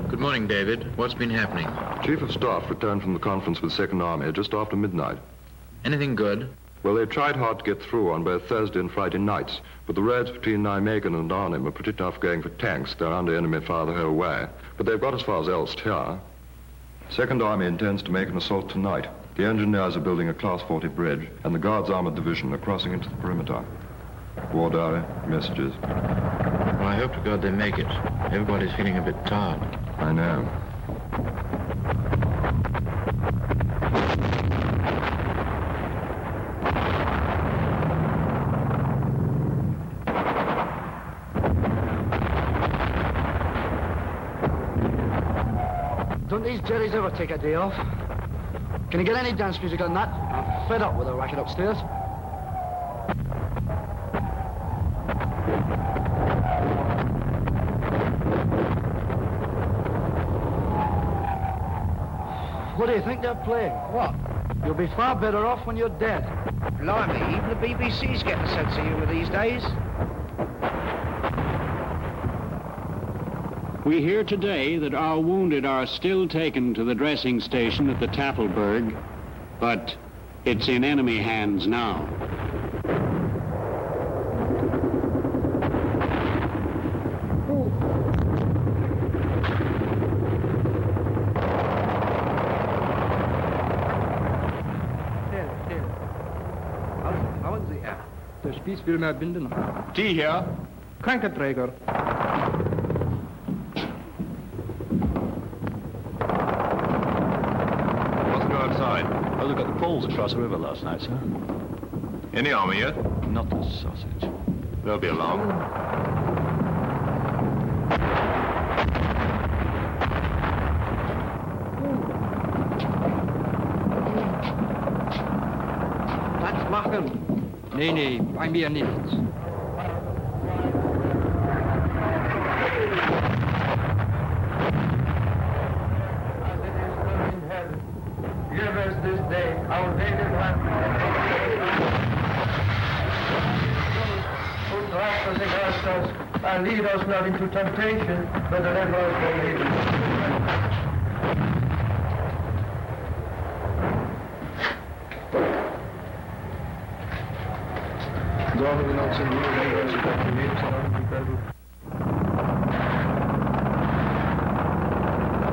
Good morning, David. What's been happening? Chief of Staff returned from the conference with 2nd Army just after midnight. Anything good? Well, they tried hard to get through on both Thursday and Friday nights, but the roads between Nijmegen and Arnhem are pretty tough going for tanks. They're under enemy fire the whole way. But they've got as far as Elst here. 2nd Army intends to make an assault tonight. The engineers are building a Class 40 bridge, and the Guards Armored Division are crossing into the perimeter. War diary, messages. Well, I hope to God they make it. Everybody's feeling a bit tired. I know. Don't these Jerrys ever take a day off? Can you get any dance music on that? I'm fed up with the racket upstairs. What do you think they're playing? What? You'll be far better off when you're dead. Blimey, even the BBC's getting a sense of humour these days. We hear today that our wounded are still taken to the dressing station at the Tafelberg, but it's in enemy hands now. Der Spieß will mehr binden. Die hier. Krankenträger. Wasn't go outside. Oh, they got the Poles across the river last night, sir. In the army yet? Not the sausage. They'll be along. Platz machen. Nee, bei mir nichts. Give us this day our daily bread. Who drives us against us, and lead us not into temptation, but deliver us from evil.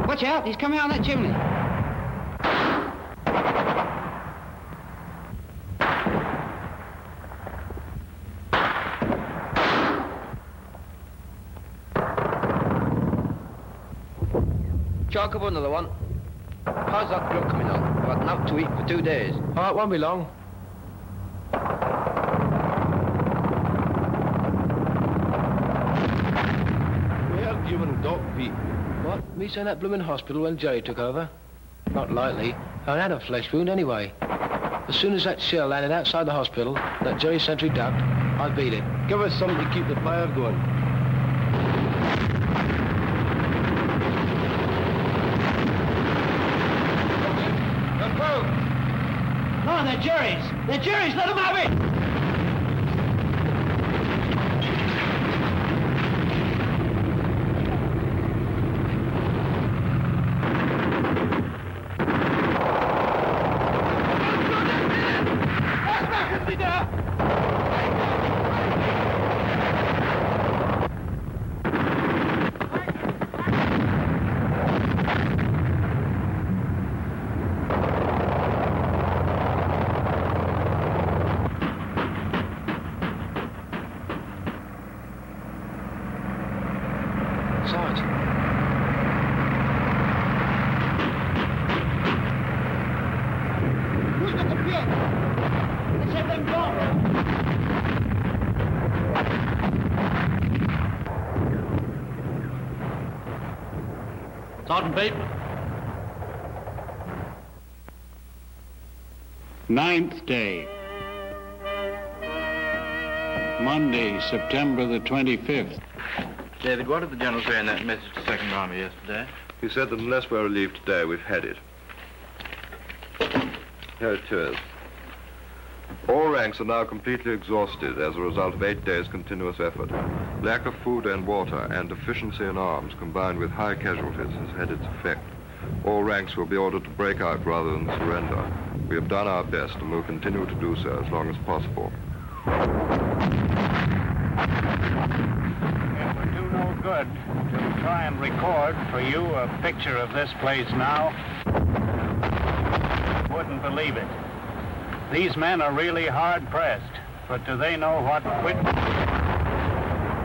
Watch out, he's coming out of that chimney. Chalk up another one. How's that grub coming on? I've had enough to eat for 2 days. Oh, it won't be long. Well, you and Doc beat. What? Me saying that blooming hospital when Jerry took over? Not likely. I had a flesh wound anyway. As soon as that shell landed outside the hospital, that Jerry sentry ducked, I beat it. Give us something to keep the fire going. No, they're Jerry's. They're Jerry's. Let them have it. Sergeant Bateman. 9th day. Monday, September the 25th. David, what did the General say in that message to Second Army yesterday? He said that unless we're relieved today, we've had it. Here it is. All ranks are now completely exhausted as a result of 8 days' continuous effort. Lack of food and water and deficiency in arms combined with high casualties has had its effect. All ranks will be ordered to break out rather than surrender. We have done our best and will continue to do so as long as possible. It would do no good to try and record for you a picture of this place now. wouldn't believe it. These men are really hard-pressed, but do they know what quit?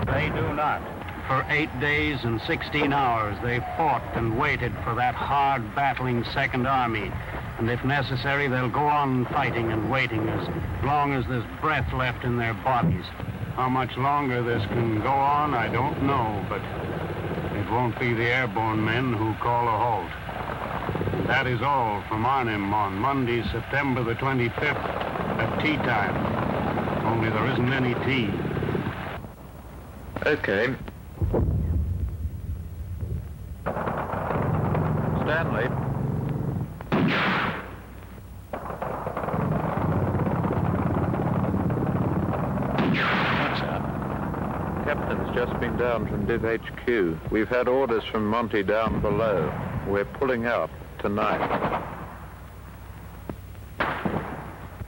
They do not. For 8 days and 16 hours, they fought and waited for that hard, battling Second Army. And if necessary, they'll go on fighting and waiting as long as there's breath left in their bodies. How much longer this can go on, I don't know, but it won't be the airborne men who call a halt. And that is all from Arnhem on Monday, September the 25th at tea time. Only there isn't any tea. Okay. Stanley. What's up? Captain's just been down from Div HQ. We've had orders from Monty down below. We're pulling out tonight.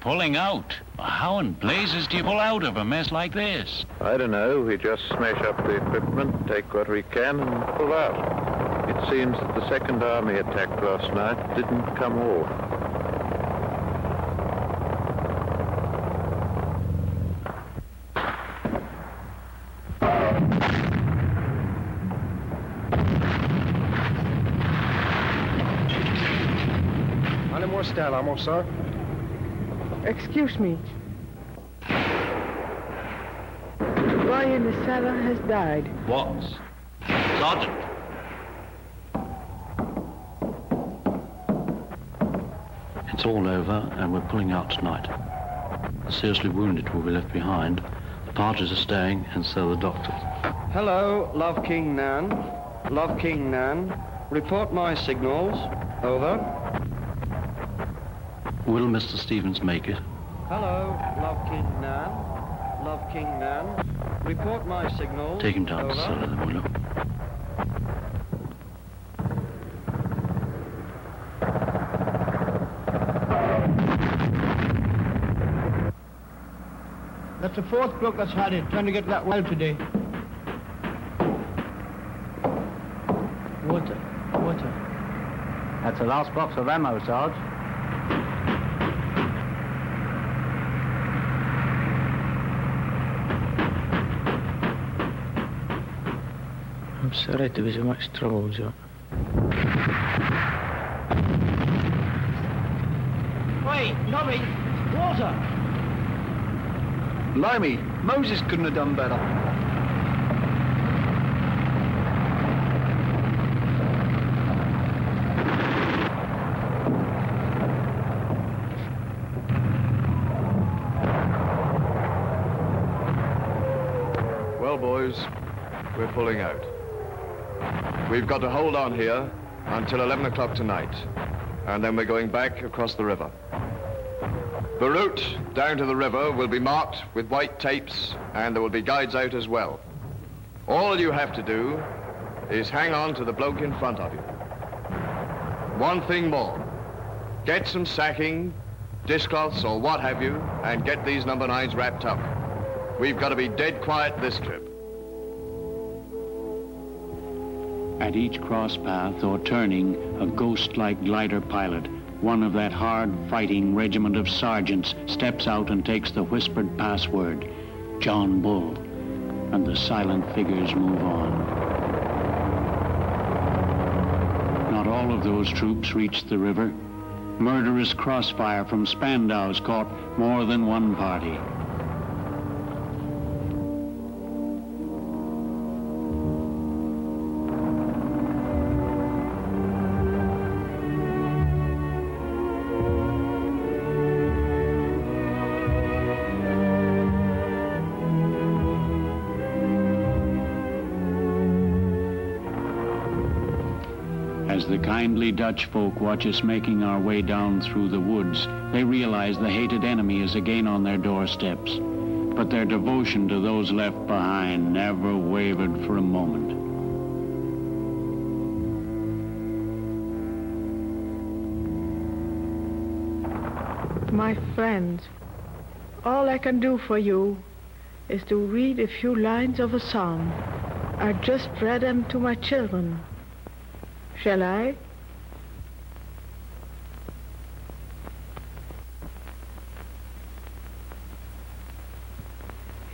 Pulling out? How in blazes do you pull out of a mess like this? I don't know. We just smash up the equipment, take what we can, and pull out. It seems that the Second Army attack last night didn't come off. Any more steel ammo, sir? Excuse me. The boy in the cellar has died. What? Sergeant? It's all over, and we're pulling out tonight. The seriously wounded will be left behind. The parties are staying, and so are the doctors. Hello, Love King Nan. Love King Nan. Report my signals. Over. Will Mr. Stevens make it? Hello, Love King Nan. Love King Nan. Report my signals. Take him down to the Over. cellar, then, will you? That's the fourth bloke that's had it, trying to get that well today. Water. That's the last box of ammo, Sarge. I'm sorry to be so much trouble, Joe. Wait, Nobby, water! Blimey, Moses couldn't have done better. Well, boys, we're pulling out. We've got to hold on here until 11 o'clock tonight, and then we're going back across the river. The route down to the river will be marked with white tapes, and there will be guides out as well. All you have to do is hang on to the bloke in front of you. One thing more. Get some sacking, dishcloths or what have you, and get these number 9s wrapped up. We've got to be dead quiet this trip. At each cross path or turning, a ghost-like glider pilot, one of that hard-fighting regiment of sergeants, steps out and takes the whispered password, John Bull, and the silent figures move on. Not all of those troops reached the river. Murderous crossfire from Spandaus caught more than one party. As the kindly Dutch folk watch us making our way down through the woods, they realize the hated enemy is again on their doorsteps. But their devotion to those left behind never wavered for a moment. My friends, all I can do for you is to read a few lines of a song. I just read them to my children. Shall I?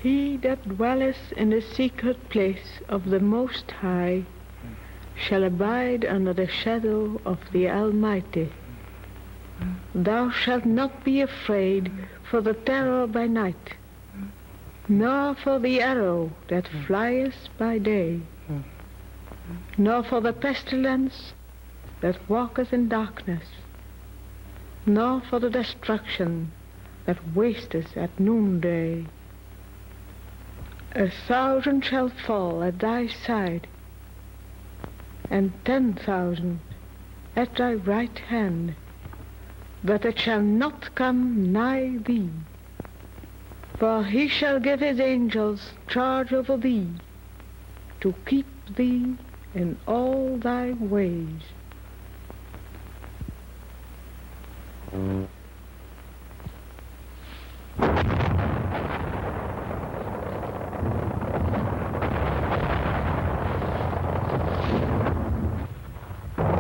He that dwelleth in the secret place of the Most High shall abide under the shadow of the Almighty. Thou shalt not be afraid for the terror by night, nor for the arrow that flieth by day, nor for the pestilence that walketh in darkness, nor for the destruction that wasteth at noonday. 1,000 shall fall at thy side, and 10,000 at thy right hand, but it shall not come nigh thee. For he shall give his angels charge over thee, to keep thee in all thy ways.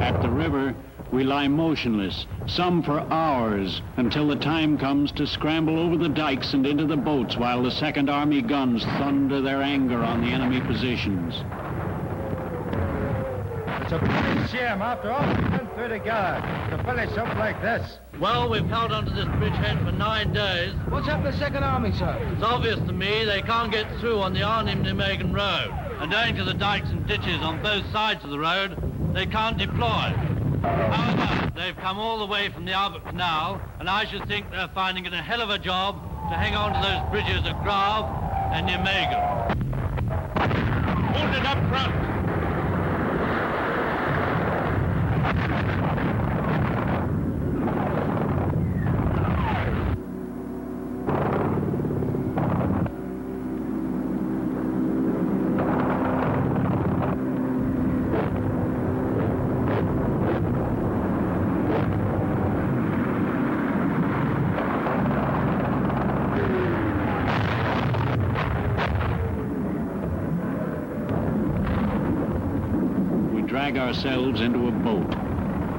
At the river, we lie motionless, some for hours, until the time comes to scramble over the dikes and into the boats while the Second Army guns thunder their anger on the enemy positions. It's a pretty shame, after all we've been through together, to finish up like this. Well, we've held onto this bridgehead for 9 days. What's happened to the Second Army, sir? It's obvious to me they can't get through on the Arnhem-Nijmegen road. And owing to the dikes and ditches on both sides of the road, they can't deploy. However, they've come all the way from the Albert Canal, and I should think they're finding it a hell of a job to hang on to those bridges at Grave and Nijmegen. Hold it up front! Ourselves into a boat.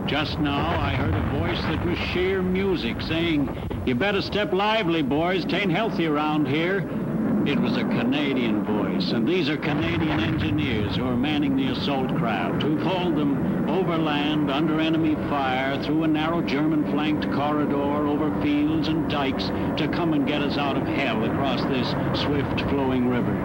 Just now I heard a voice that was sheer music saying, "You better step lively, boys, 'tain't healthy around here." It was a Canadian voice, and these are Canadian engineers who are manning the assault craft, who've hauled them overland under enemy fire through a narrow German-flanked corridor over fields and dikes to come and get us out of hell across this swift-flowing river.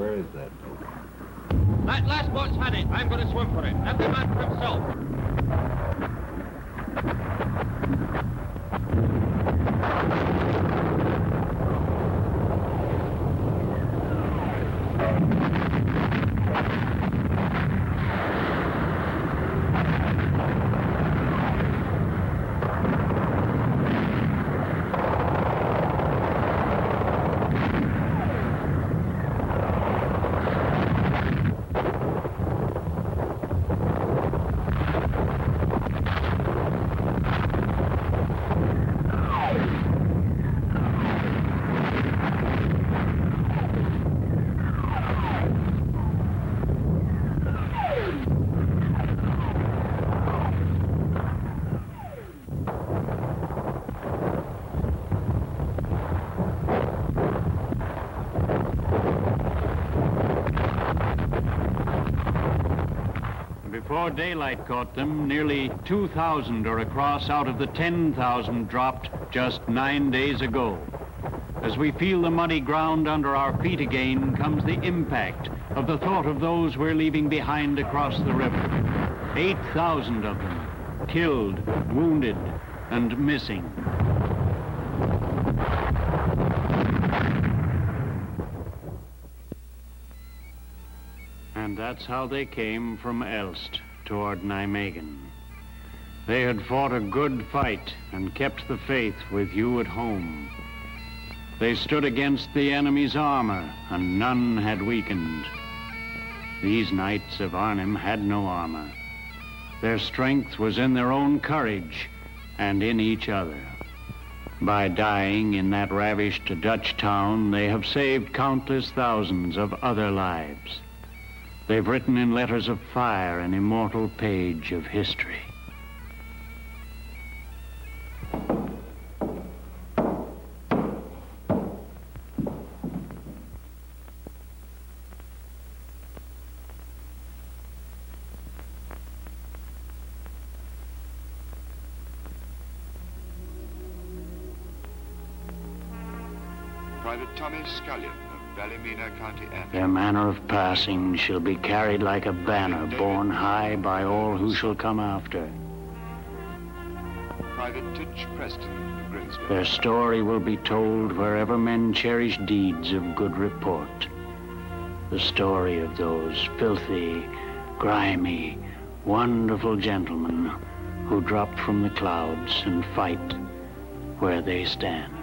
Where is that? That last boat's had it. I'm going to swim for it. Every man for himself. Before daylight caught them, nearly 2,000 are across out of the 10,000 dropped just 9 days ago. As we feel the muddy ground under our feet again comes the impact of the thought of those we're leaving behind across the river. 8,000 of them, killed, wounded, and missing. And that's how they came from Elst toward Nijmegen. They had fought a good fight and kept the faith with you at home. They stood against the enemy's armor, and none had weakened. These knights of Arnhem had no armor. Their strength was in their own courage and in each other. By dying in that ravished Dutch town, they have saved countless thousands of other lives. They've written in letters of fire an immortal page of history. Private Tommy Scullion of Ballymena, County Antrim. Their manner of passing shall be carried like a banner borne high by all who shall come after. Private Titch Preston of Grimsby. Their story will be told wherever men cherish deeds of good report. The story of those filthy, grimy, wonderful gentlemen who drop from the clouds and fight where they stand.